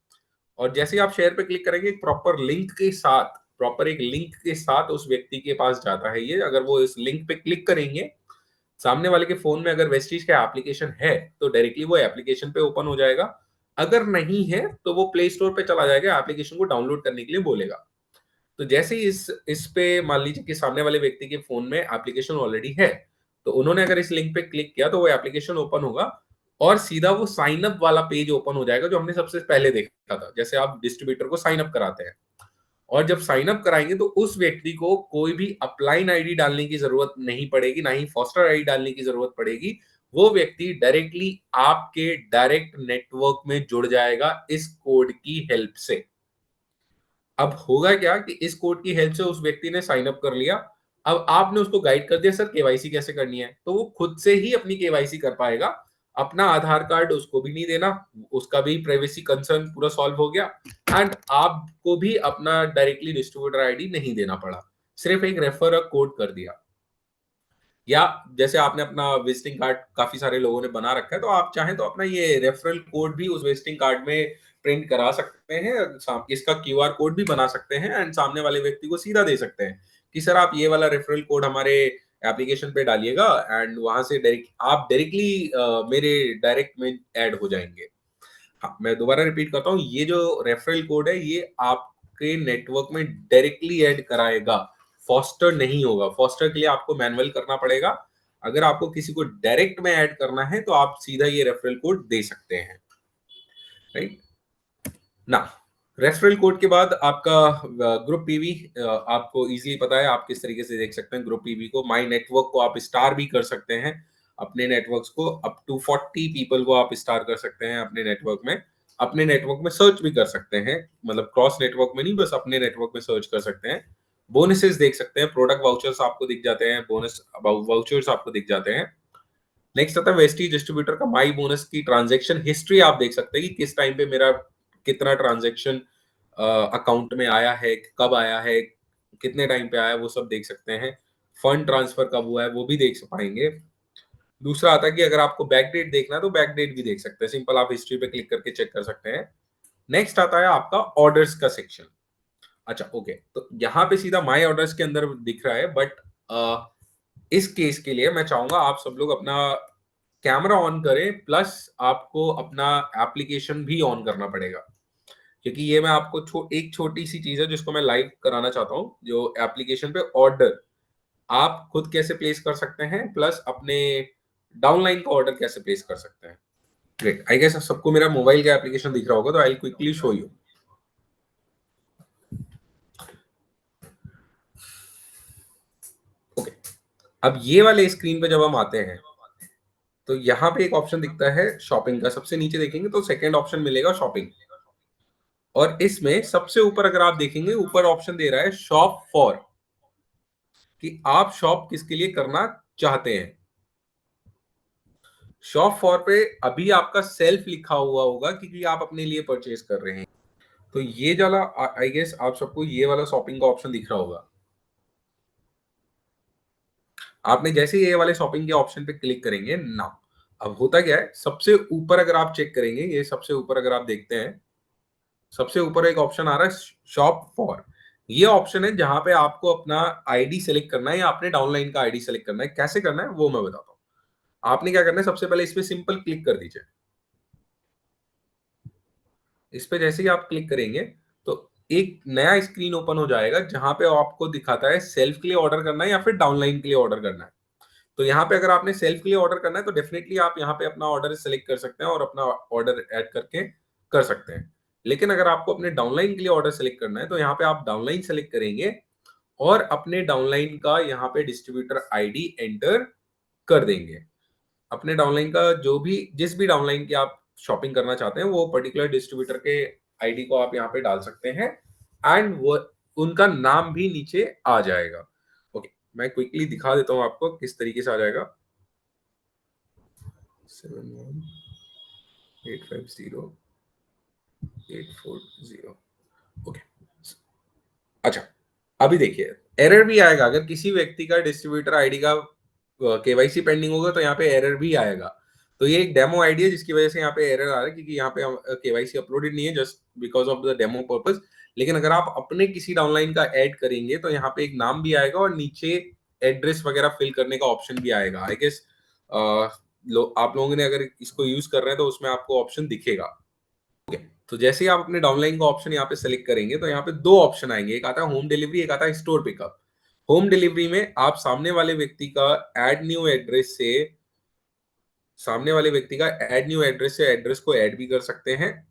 और जैसे ही आप शेयर पे क्लिक करेंगे, प्रॉपर लिंक के साथ, प्रॉपर एक लिंक के साथ उस व्यक्ति के पास जाता है ये। अगर वो इस लिंक पे क्लिक करेंगे, सामने वाले के फोन में अगर वेस्टीज का एप्लीकेशन है, तो डायरेक्टली वो एप्लीकेशन पे ओपन हो जाएगा। अगर नहीं है तो वो प्ले स्टोर पे चला जाएगा, एप्लीकेशन को डाउनलोड करने के लिए बोलेगा। तो जैसे ही इस पे मान लीजिए कि सामने वाले व्यक्ति के फोन में एप्लीकेशन ऑलरेडी है, तो उन्होंने अगर इस लिंक पे क्लिक किया, तो वो एप्लीकेशन ओपन होगा और सीधा वो साइन अप वाला पेज ओपन हो जाएगा, जो हमने सबसे पहले देखा था। जैसे आप डिस्ट्रीब्यूटर को साइन अप कराते हैं, और जब साइन अप कराएंगे तो उस व्यक्ति को कोई भी अपलाइन आईडी डालने की जरूरत नहीं पड़ेगी, ना ही फॉस्टर आईडी डालने की जरूरत पड़ेगी। वो व्यक्ति डायरेक्टली आपके डायरेक्ट नेटवर्क में जुड़ जाएगा इस कोड की हेल्प से। अब होगा क्या कि इस कोड की हेल्प से उस व्यक्ति ने साइन अप कर लिया। अब आपने उसको गाइड कर दिया, सर केवाईसी कैसे करनी है, तो वो खुद से ही अपनी केवाईसी कर पाएगा। अपना आधार कार्ड उसको भी नहीं देना, उसका भी प्राइवेसी कंसर्न पूरा सॉल्व हो गया। एंड आपको भी अपना डायरेक्टली डिस्ट्रीब्यूटर आईडी नहीं देना पड़ा, सिर्फ एक रेफर कोड कर दिया। या जैसे आपने अपना विजिटिंग कार्ड काफी सारे लोगों ने बना रखा है, तो आप चाहें तो अपना ये रेफरल कोड भी उस विजिटिंग कार्ड में प्रिंट करा सकते हैं। इसका क्यूआर कोड भी बना सकते हैं एंड सामने वाले व्यक्ति को सीधा दे सकते हैं कि सर आप ये वाला रेफरल कोड हमारे एप्लीकेशन पे डालिएगा, एंड वहां से आप डायरेक्टली मेरे डायरेक्ट में ऐड हो जाएंगे। हाँ, मैं दोबारा रिपीट करता हूँ, ये जो रेफरल कोड है ये आपके नेटवर्क में डायरेक्टली ऐड कराएगा, फॉस्टर नहीं होगा। फॉस्टर के लिए आपको मैनुअल करना पड़ेगा। अगर आपको किसी को डायरेक्ट में ऐड करना है, तो आप सीधा ये रेफरल कोड दे सकते हैं, राइट ना। रेफरल कोड के बाद आपका ग्रुप पीवी, आपको इजीली पता है आप किस तरीके से देख सकते हैं ग्रुप पीवी को। माई नेटवर्क को आप स्टार भी कर सकते हैं अपने नेटवर्क्स को, अप टू 40 पीपल को आप स्टार कर सकते हैं अपने नेटवर्क में। अपने नेटवर्क में सर्च भी कर सकते हैं, मतलब क्रॉस नेटवर्क में नहीं, बस अपने नेटवर्क में सर्च कर सकते हैं। बोनसेस देख सकते हैं, प्रोडक्ट वाउचर्स आपको दिख जाते हैं, बोनस वाउचर्स आपको दिख जाते हैं। नेक्स्ट आता है वेस्टीज डिस्ट्रीब्यूटर का माई बोनस की ट्रांजैक्शन हिस्ट्री। आप देख सकते हैं कि किस टाइम पे मेरा कितना ट्रांजैक्शन अकाउंट में आया है, कब आया है, कितने टाइम पे आया, वो सब देख सकते हैं। फंड ट्रांसफर कब हुआ है वो भी देख पाएंगे। दूसरा आता है कि अगर आपको बैक डेट देखना है तो बैक डेट भी देख सकते हैं, सिंपल आप हिस्ट्री पे क्लिक करके चेक कर सकते हैं। नेक्स्ट आता है आपका ऑर्डर्स का सेक्शन। अच्छा ओके, तो यहाँ पे सीधा माई ऑर्डर्स के अंदर दिख रहा है, बट इस केस के लिए मैं चाहूंगा आप सब लोग अपना कैमरा ऑन करें, प्लस आपको अपना एप्लीकेशन भी ऑन करना पड़ेगा, क्योंकि ये मैं आपको एक छोटी सी चीज है जिसको मैं लाइव कराना चाहता हूँ। जो एप्लीकेशन पे ऑर्डर आप खुद कैसे प्लेस कर सकते हैं, प्लस अपने डाउनलाइन का ऑर्डर कैसे प्लेस कर सकते हैं। ग्रेट, आई गेस सबको मेरा मोबाइल का एप्लीकेशन दिख रहा होगा, तो आई will quickly show you. Okay, अब ये वाले स्क्रीन पे जब हम आते हैं तो यहाँ पे एक ऑप्शन दिखता है शॉपिंग का, सबसे नीचे देखेंगे तो सेकंड ऑप्शन मिलेगा शॉपिंग, और इसमें सबसे ऊपर अगर आप देखेंगे ऊपर ऑप्शन दे रहा है शॉप फॉर, कि आप शॉप किसके लिए करना चाहते हैं। शॉप फॉर पे अभी आपका सेल्फ लिखा हुआ होगा क्योंकि आप अपने लिए परचेज कर रहे हैं। तो ये वाला आई गेस आप सबको ये वाला शॉपिंग का ऑप्शन दिख रहा होगा। आपने जैसे ये वाले शॉपिंग के ऑप्शन पे क्लिक करेंगे ना, अब होता क्या है, सबसे ऊपर अगर आप चेक करेंगे, ये सबसे ऊपर अगर आप देखते हैं, सबसे ऊपर एक ऑप्शन आ रहा है शॉप फॉर। ये ऑप्शन है जहां पे आपको अपना आईडी सेलेक्ट करना है या अपने डाउनलाइन का आईडी सेलेक्ट करना है। कैसे करना है वो मैं बताता हूँ। आपने क्या करना है, सबसे पहले इस पे सिंपल क्लिक कर दीजिए। इस पे जैसे ही आप क्लिक करेंगे तो एक नया स्क्रीन ओपन हो जाएगा जहां पे आपको दिखाता है सेल्फ के लिए ऑर्डर करना है या फिर डाउनलाइन के लिए ऑर्डर करना है। तो यहाँ पे अगर आपने सेल्फ के लिए ऑर्डर करना है तो डेफिनेटली आप यहाँ पे अपना ऑर्डर सेलेक्ट कर सकते हैं और अपना ऑर्डर ऐड करके कर सकते हैं। लेकिन अगर आपको अपने डाउनलाइन के लिए ऑर्डर सेलेक्ट करना है तो यहाँ पे आप डाउनलाइन सेलेक्ट करेंगे और अपने डाउनलाइन का यहाँ पे डिस्ट्रीब्यूटर आईडी एंटर कर देंगे। अपने डाउनलाइन का जो भी जिस भी डाउनलाइन की आप शॉपिंग करना चाहते हैं वो पर्टिकुलर डिस्ट्रीब्यूटर के आईडी को आप यहाँ पे डाल सकते हैं, एंड वो उनका नाम भी नीचे आ जाएगा। ओके, मैं क्विकली दिखा देता हूँ आपको किस तरीके से आ जाएगा। 71850 ओके। अच्छा, अभी देखिए एरर भी आएगा अगर किसी व्यक्ति का डिस्ट्रीब्यूटर आईडी का केवाईसी पेंडिंग होगा, तो यहाँ पे एरर भी आएगा। तो ये एक डेमो आईडी है जिसकी वजह से यहाँ पे एरर आ रहा है, क्योंकि यहाँ पे केवाईसी अपलोडेड नहीं है, just because of the demo purpose. लेकिन अगर आप अपने किसी डाउनलाइन का ऐड करेंगे तो यहाँ पे एक नाम भी आएगा और नीचे एड्रेस वगैरह फिल करने का ऑप्शन भी आएगा। आई गेस आप लोगों ने अगर इसको यूज कर रहे हैं तो उसमें आपको ऑप्शन दिखेगा। तो जैसे ही आप अपने डाउनलाइन का ऑप्शन यहाँ पे सेलेक्ट करेंगे तो यहाँ पे दो ऑप्शन आएंगे, एक आता है होम डिलीवरी, एक आता है स्टोर पिकअप। होम डिलीवरी में आप सामने वाले व्यक्ति का ऐड न्यू एड्रेस से एड्रेस को ऐड भी कर सकते हैं।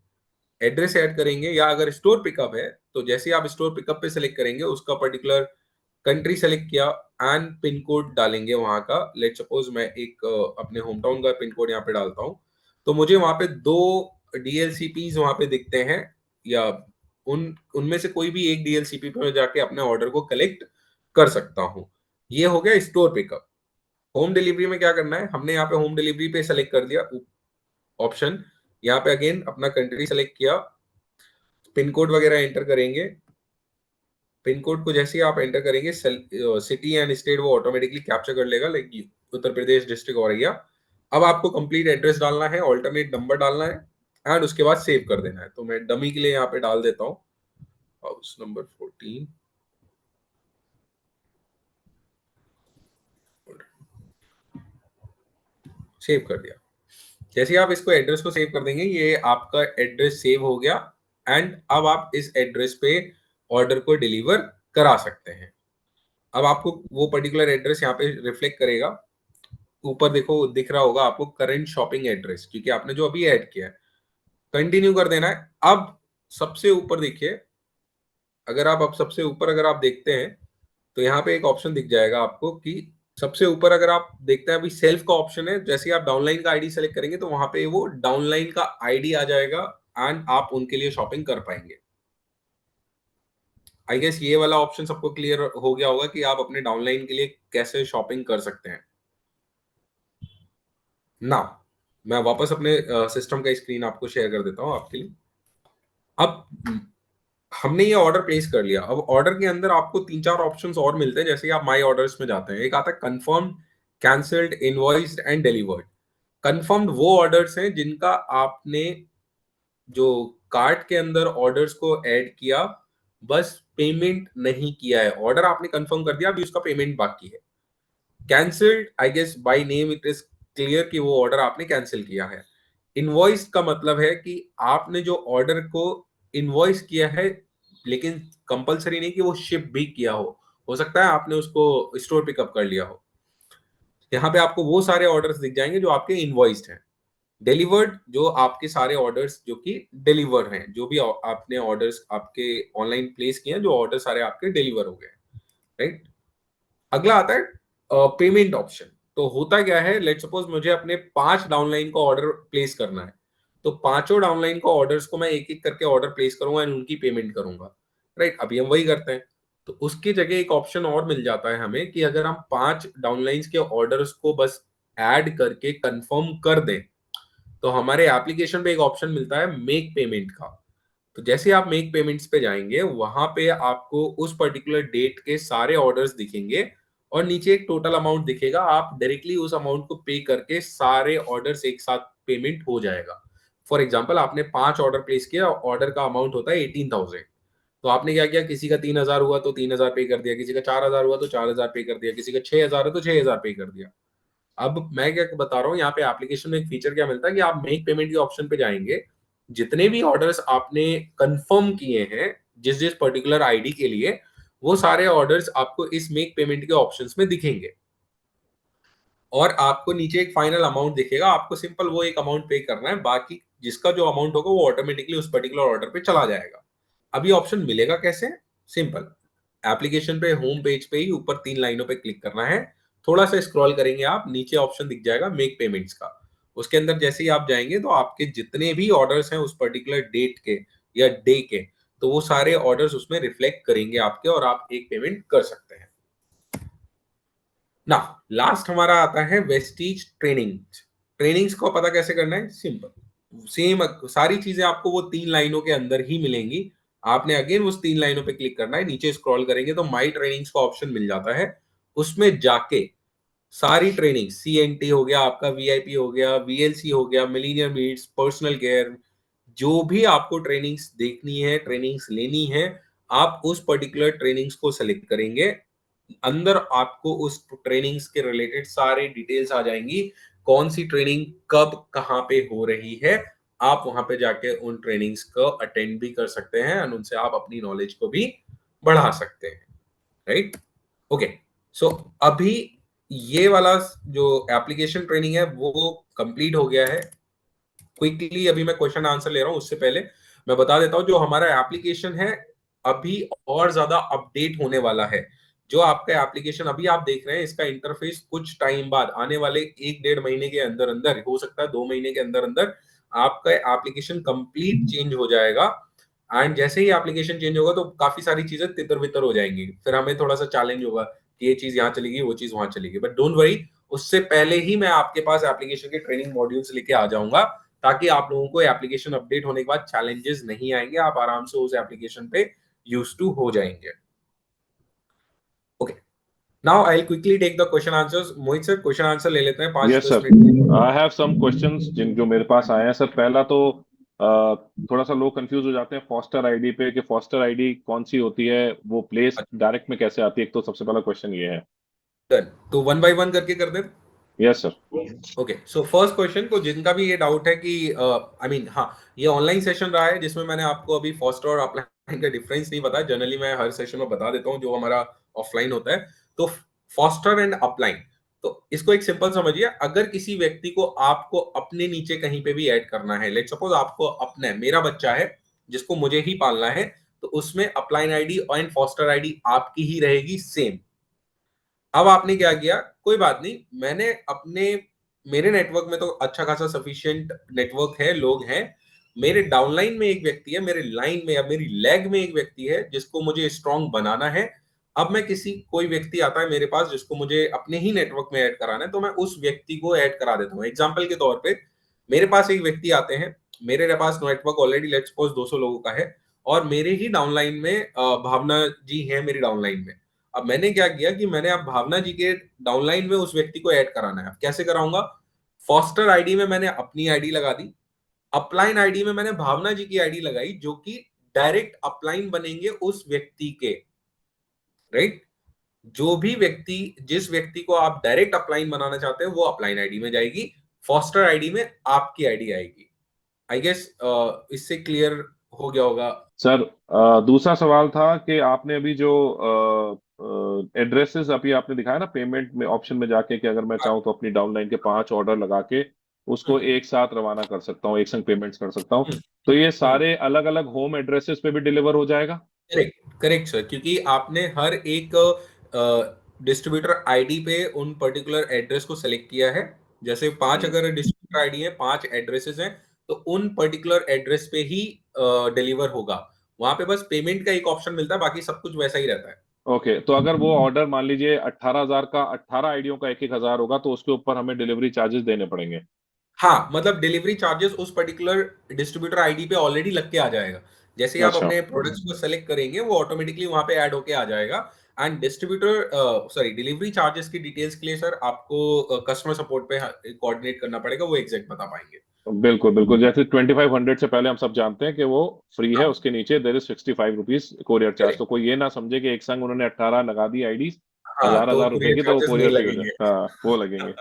एड्रेस ऐड करेंगे, या अगर स्टोर पिकअप है तो जैसे ही आप स्टोर पिकअप पे सेलेक्ट करेंगे उसका पर्टिकुलर कंट्री सेलेक्ट किया एंड पिन कोड डालेंगे वहां का। लेट सपोज मैं एक अपने होम टाउन का पिन कोड यहाँ पे डालता हूँ, तो मुझे वहां पे दो डीएलसीपीज वहां पे दिखते हैं, या उनमें से कोई भी एक डीएलसीपी पे जाके अपने ऑर्डर को कलेक्ट कर सकता हूँ। ये हो गया स्टोर पिकअप। होम डिलीवरी में क्या करना है, हमने यहाँ पे होम डिलीवरी पे सेलेक्ट कर दिया ऑप्शन, यहाँ पे अगेन अपना कंट्री सेलेक्ट किया, पिन कोड वगैरह एंटर करेंगे। पिन कोड को जैसे ही आप एंटर करेंगे सिटी एंड स्टेट वो ऑटोमेटिकली कैप्चर कर लेगा, लाइक उत्तर प्रदेश डिस्ट्रिक्ट और गया। अब आपको कंप्लीट एड्रेस डालना है, ऑल्टरनेट नंबर डालना है, एंड उसके बाद सेव कर देना है। तो मैं डमी के लिए यहाँ पे डाल देता हूँ हाउस नंबर 14, सेव कर दिया। जैसे ही आप इसको एड्रेस को सेव कर देंगे ये आपका एड्रेस सेव हो गया, एंड अब आप इस एड्रेस पे ऑर्डर को डिलीवर करा सकते हैं। अब आपको वो पर्टिकुलर एड्रेस यहाँ पे रिफ्लेक्ट करेगा। ऊपर देखो दिख रहा होगा आपको करंट शॉपिंग एड्रेस, क्योंकि आपने जो अभी ऐड किया है। कंटिन्यू कर देना है। अब सबसे ऊपर देखिए, अगर आप अब सबसे ऊपर अगर आप देखते हैं तो यहाँ पे एक ऑप्शन दिख जाएगा आपको, कि सबसे ऊपर अगर आप देखते हैं अभी सेल्फ का ऑप्शन है। जैसे ही आप डाउनलाइन का आईडी सेलेक्ट करेंगे तो वहां पे वो डाउनलाइन का आईडी आ जाएगा, एंड आप उनके लिए शॉपिंग कर पाएंगे। आई गेस ये वाला ऑप्शन सबको क्लियर हो गया होगा कि आप अपने डाउनलाइन के लिए कैसे शॉपिंग कर सकते हैं ना। मैं वापस अपने सिस्टम का स्क्रीन आपको शेयर कर देता हूं आपके लिए। अब हमने ये ऑर्डर प्लेस कर लिया। अब ऑर्डर के अंदर आपको तीन चार ऑप्शंस और मिलते हैं। जैसे कि आप माई ऑर्डर्स में जाते हैं, एक आता है confirm, cancelled, invoiced and delivered. Confirmed वो ऑर्डर्स हैं जिनका आपने जो कार्ट के अंदर ऑर्डर्स को ऐड किया, बस पेमेंट नहीं किया है। ऑर्डर आपने कंफर्म कर दिया, अभी उसका पेमेंट बाकी है। Cancelled, I guess by name it is clear कि वो ऑर्डर आपने कैंसिल किया है। इनवॉइस का मतलब है कि आपने जो ऑर्डर को इनवॉइस किया है, लेकिन कंपलसरी नहीं कि वो शिप भी किया हो सकता है आपने उसको स्टोर पिकअप कर लिया हो। यहाँ पे आपको वो सारे ऑर्डर्स दिख जाएंगे जो आपके इनवॉइस्ड हैं। डिलीवर्ड, जो आपके सारे ऑर्डर्स जो कि डिलीवर हैं, जो भी आपने ऑर्डर्स आपके ऑनलाइन प्लेस किए हैं, जो ऑर्डर सारे आपके डिलीवर हो गए, राइट। अगला आता है पेमेंट ऑप्शन। तो होता क्या है, लेट सपोज मुझे अपने 5 डाउनलाइन को ऑर्डर प्लेस करना है, तो पांचों डाउनलाइन को ऑर्डर्स को मैं एक एक करके ऑर्डर प्लेस करूंगा एंड उनकी पेमेंट करूंगा, राइट। अभी हम वही करते हैं। तो उसकी जगह एक ऑप्शन और मिल जाता है हमें कि अगर हम 5 डाउनलाइंस के ऑर्डर्स को बस ऐड करके कंफर्म कर दें, तो हमारे एप्लीकेशन पे एक ऑप्शन मिलता है मेक पेमेंट का। तो जैसे आप मेक पेमेंट्स पे जाएंगे, वहां पे आपको उस पर्टिकुलर डेट के सारे ऑर्डर्स दिखेंगे और नीचे एक टोटल अमाउंट दिखेगा। आप डायरेक्टली उस अमाउंट को पे करके सारे ऑर्डर्स एक साथ पेमेंट हो जाएगा। फॉर एग्जाम्पल, आपने 5 ऑर्डर प्लेस किया, ऑर्डर का अमाउंट होता है 18,000। तो आपने क्या किया, किसी का 3,000 हुआ तो 3,000 पे कर दिया, किसी का 4,000 हुआ तो 4,000 पे कर दिया, किसी का 6,000 है तो 6,000 पे कर दिया। अब मैं क्या बता रहा हूँ, यहाँ पे एप्लीकेशन में एक फीचर क्या मिलता है कि आप मेक पेमेंट के ऑप्शन पे जाएंगे, जितने भी ऑर्डर्स आपने कंफर्म किए हैं जिस जिस पर्टिकुलर आईडी के लिए, वो सारे ऑर्डर्स आपको इस मेक पेमेंट के ऑप्शंस में दिखेंगे और आपको नीचे एक फाइनल अमाउंट दिखेगा। आपको सिंपल वो एक अमाउंट पे करना है, बाकी जिसका जो अमाउंट होगा वो ऑटोमेटिकली उस पर्टिकुलर ऑर्डर पे चला जाएगा। अब ये ऑप्शन मिलेगा कैसे? सिंपल, एप्लीकेशन पे होम पेज पे ही ऊपर 3 लाइनों पे क्लिक करना है। थोड़ा सा स्क्रॉल करेंगे आप, नीचे ऑप्शन दिख जाएगा मेक पेमेंट्स का। उसके अंदर जैसे ही आप जाएंगे तो आपके जितने भी ऑर्डर्स हैं उस पर्टिकुलर डेट के या डे के, तो वो सारे ऑर्डर्स उसमें रिफ्लेक्ट करेंगे आपके और आप एक पेमेंट कर सकते हैं ना। लास्ट हमारा आता है वेस्टीज ट्रेनिंग। ट्रेनिंग्स को पता कैसे करना है? सिंपल, सेम सारी चीजें आपको वो 3 लाइनों के अंदर ही मिलेंगी। आपने अगेन उस 3 लाइनों पे क्लिक करना है, नीचे स्क्रॉल करेंगे तो माई ट्रेनिंग्स का ऑप्शन मिल जाता है। उसमें जाके सारी ट्रेनिंग, सीएनटी हो गया आपका, वीआईपी हो गया, वीएलसी हो गया, मिलीनियर मीट्स, पर्सनल केयर, जो भी आपको ट्रेनिंग्स देखनी है, ट्रेनिंग्स लेनी है, आप उस पर्टिकुलर ट्रेनिंग्स को सेलेक्ट करेंगे। अंदर आपको उस ट्रेनिंग्स के रिलेटेड सारे डिटेल्स आ जाएंगी, कौन सी ट्रेनिंग कब कहां पे हो रही है। आप वहां पे जाके उन ट्रेनिंग्स को अटेंड भी कर सकते हैं और उनसे आप अपनी नॉलेज को भी बढ़ा सकते हैं, राइट। ओके, सो अभी ये वाला जो एप्लीकेशन ट्रेनिंग है वो कंप्लीट हो गया है। क्विकली अभी मैं क्वेश्चन आंसर ले रहा हूं, उससे पहले मैं बता देता हूं जो हमारा एप्लीकेशन है अभी और ज्यादा अपडेट होने वाला है। जो आपका एप्लीकेशन अभी आप देख रहे हैं, इसका इंटरफेस कुछ टाइम बाद, आने वाले 1 डेढ़ महीने के अंदर अंदर, हो सकता है 2 महीने के अंदर अंदर, आपका एप्लीकेशन कंप्लीट चेंज हो जाएगा। एंड जैसे ही एप्लीकेशन चेंज होगा तो काफी सारी चीजें तितर बितर हो जाएंगी, फिर हमें थोड़ा सा चैलेंज होगा कि ये चीज यहाँ चलेगी, वो चीज वहां चलेगी। बट डोंट वरी, उससे पहले ही मैं आपके पास एप्लीकेशन के ट्रेनिंग मॉड्यूल्स लेके आ जाऊंगा, ताकि आप लोगों को एप्लीकेशन अपडेट होने के बाद चैलेंजेस नहीं आएंगे, आप आराम से उस एप्लीकेशन पे यूज टू हो जाएंगे। Okay, now I will quickly take the question answers. Mohit sir, question answer ले लेते हैं पांच यस दस sir, minute I have some questions जिन जो मेरे पास आए हैं सर। पहला तो थोड़ा सा लोग कंफ्यूज हो जाते हैं फॉस्टर आईडी पे कि फॉस्टर आईडी कौन सी होती है, वो प्लेस डायरेक्ट में कैसे आती है। एक तो सबसे पहला क्वेश्चन ये है। डन, तो वन बाय वन करके कर दे। Yes sir. Okay, so first question को जिनका भी ये डाउट है कि आई मीन हाँ, ये ऑनलाइन सेशन रहा है जिसमें मैंने आपको अभी फर्स्ट और अपलाइन का डिफरेंस नहीं बताया। जनरली मैं हर सेशन में बता देता हूँ जो हमारा ऑफलाइन होता है। तो फॉस्टर एंड अपलाइन, तो इसको एक सिंपल समझिए। अगर किसी व्यक्ति को आपको अपने नीचे कहीं पे भी ऐड करना है, लेट सपोज आपको अपने, मेरा बच्चा है जिसको मुझे ही पालना है, तो उसमें upline ID and foster ID आपकी ही रहेगी सेम। अब आपने क्या किया, कोई बात नहीं, मैंने अपने, मेरे नेटवर्क में तो अच्छा खासा सफिशिएंट नेटवर्क है, लोग हैं, मेरे डाउनलाइन में एक व्यक्ति है, मेरे लाइन में या मेरी लेग में एक व्यक्ति है जिसको मुझे स्ट्रांग बनाना है। अब मैं कोई व्यक्ति आता है मेरे पास जिसको मुझे अपने ही नेटवर्क में ऐड कराना है, तो मैं उस व्यक्ति को ऐड करा देता हूँ। एग्जाम्पल के तौर पे मेरे पास एक व्यक्ति आते हैं, मेरे पास नेटवर्क ऑलरेडी लेट्स सपोज 200 लोगों का है, और मेरे ही डाउनलाइन में भावना जी है मेरी डाउनलाइन में। अब मैंने क्या किया कि मैंने अब भावना जी के डाउनलाइन में उस व्यक्ति को ऐड कराना है। अब कैसे कराऊंगा? फॉस्टर आईडी में मैंने अपनी आईडी लगा दी, अपलाइन आईडी में मैंने भावना जी की आईडी लगाई, जो कि डायरेक्ट अपलाइन बनेंगे उस व्यक्ति के, राइट? जो भी व्यक्ति, जिस व्यक्ति को आप डायरेक्ट अपलाइन बनाना चाहते हैं वो अपलाइन आईडी में जाएगी, फॉस्टर आईडी में आपकी आईडी आएगी। आई गेस इससे क्लियर हो गया होगा। सर दूसरा सवाल था कि आपने अभी जो एड्रेसेस अभी आपने दिखाया ना पेमेंट में ऑप्शन में जाके, कि अगर मैं चाहूँ तो अपनी डाउनलाइन के 5 ऑर्डर लगा के उसको हम्म, एक साथ रवाना कर सकता हूँ, एक संग पेमेंट्स कर सकता हूँ, हम्म, तो ये हम्म। सारे अलग अलग होम एड्रेसेस पे भी डिलीवर हो जाएगा? करेक्ट, करेक्ट सर, क्योंकि आपने हर एक डिस्ट्रीब्यूटर आईडी पे उन पर्टिकुलर एड्रेस को सेलेक्ट किया है। जैसे 5 हम्म। अगर डिस्ट्रीब्यूटर आईडी है, 5 एड्रेसेस हैं, तो उन पर्टिकुलर एड्रेस पे ही डिलीवर होगा। वहां पे बस पेमेंट का एक ऑप्शन मिलता है, बाकी सब कुछ वैसा ही रहता है। ओके, तो अगर वो ऑर्डर मान लीजिए 18,000 का, 18 आईडियों का 1,000 होगा, तो उसके ऊपर हमें डिलीवरी चार्जेस देने पड़ेंगे? हाँ, मतलब डिलीवरी चार्जेस उस पर्टिकुलर डिस्ट्रीब्यूटर आईडी पे ऑलरेडी लग के आ जाएगा। जैसे ही आप अच्छा। अपने प्रोडक्ट्स को सेलेक्ट करेंगे, वो ऑटोमेटिकली वहां पे ऐड होके आ जाएगा। And distributor sorry delivery charges की डिटेल्स के लिए सर आपको कस्टमर सपोर्ट पे कोऑर्डिनेट करना पड़ेगा, वो एग्जैक्ट बता पाएंगे। बिल्कुल बिल्कुल, जैसे 2,500 से पहले हम सब जानते हैं कि वो फ्री है, हाँ, उसके नीचे there is 65 rupees courier charge. तो करेक्ट। कोई ये ना समझे कि एक संग उन्होंने 18 लगा दी आईडीज हाँ, हजार तो हजार रुपए कुरियर की, तो वो चार्जेस नहीं कोरियर फ्री हो जाए, लगेंगे। हाँ वो लगेंगे।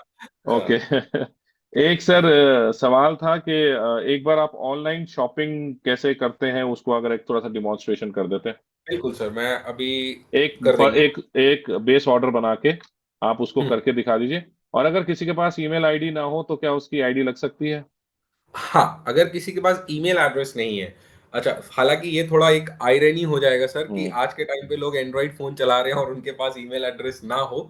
ओके। हाँ, एक सर सवाल था कि एक बार आप ऑनलाइन शॉपिंग कैसे करते हैं उसको अगर एक थोड़ा सा डिमॉन्स्ट्रेशन कर देते हैं। बिल्कुल सर, मैं अभी एक कर देंगे। एक एक बेस ऑर्डर बना के आप उसको हम्म। करके दिखा दीजिए। और अगर किसी के पास ईमेल आईडी ना हो तो क्या उसकी आईडी लग सकती है? हाँ, अगर किसी के पास ईमेल एड्रेस नहीं है। अच्छा, हालांकि ये थोड़ा एक आयरनी हो जाएगा सर कि हम्म। आज के टाइम पे लोग एंड्रॉइड फोन चला रहे हैं और उनके पास ईमेल एड्रेस ना हो।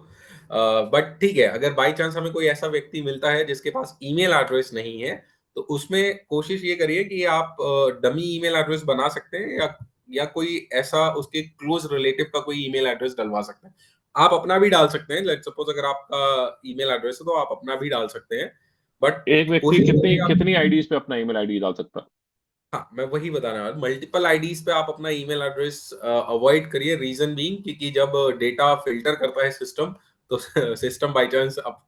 बट ठीक है, अगर बाई चांस हमें कोई ऐसा व्यक्ति मिलता है जिसके पास ईमेल एड्रेस नहीं है, तो उसमें कोशिश ये करिए कि आप डमी ईमेल एड्रेस बना सकते हैं, या कोई ऐसा उसके क्लोज रिलेटिव का कोई ईमेल एड्रेस डलवा सकते हैं। आप अपना भी डाल सकते हैं, लेट्स सपोज अगर आपका ईमेल एड्रेस है तो आप अपना भी डाल सकते हैं। बट एक व्यक्ति कोशिश कितनी करिए आप। कितनी आईडीज पे अपना ईमेल आईडी डाल सकता है? हाँ, मैं वही बताने वाला, मल्टीपल आईडीज पे आप अपना ईमेल एड्रेस अवॉइड करिए। रीजन बीइंग क्योंकि जब डेटा फिल्टर करता है सिस्टम, तो सिस्टम बाय चांस अब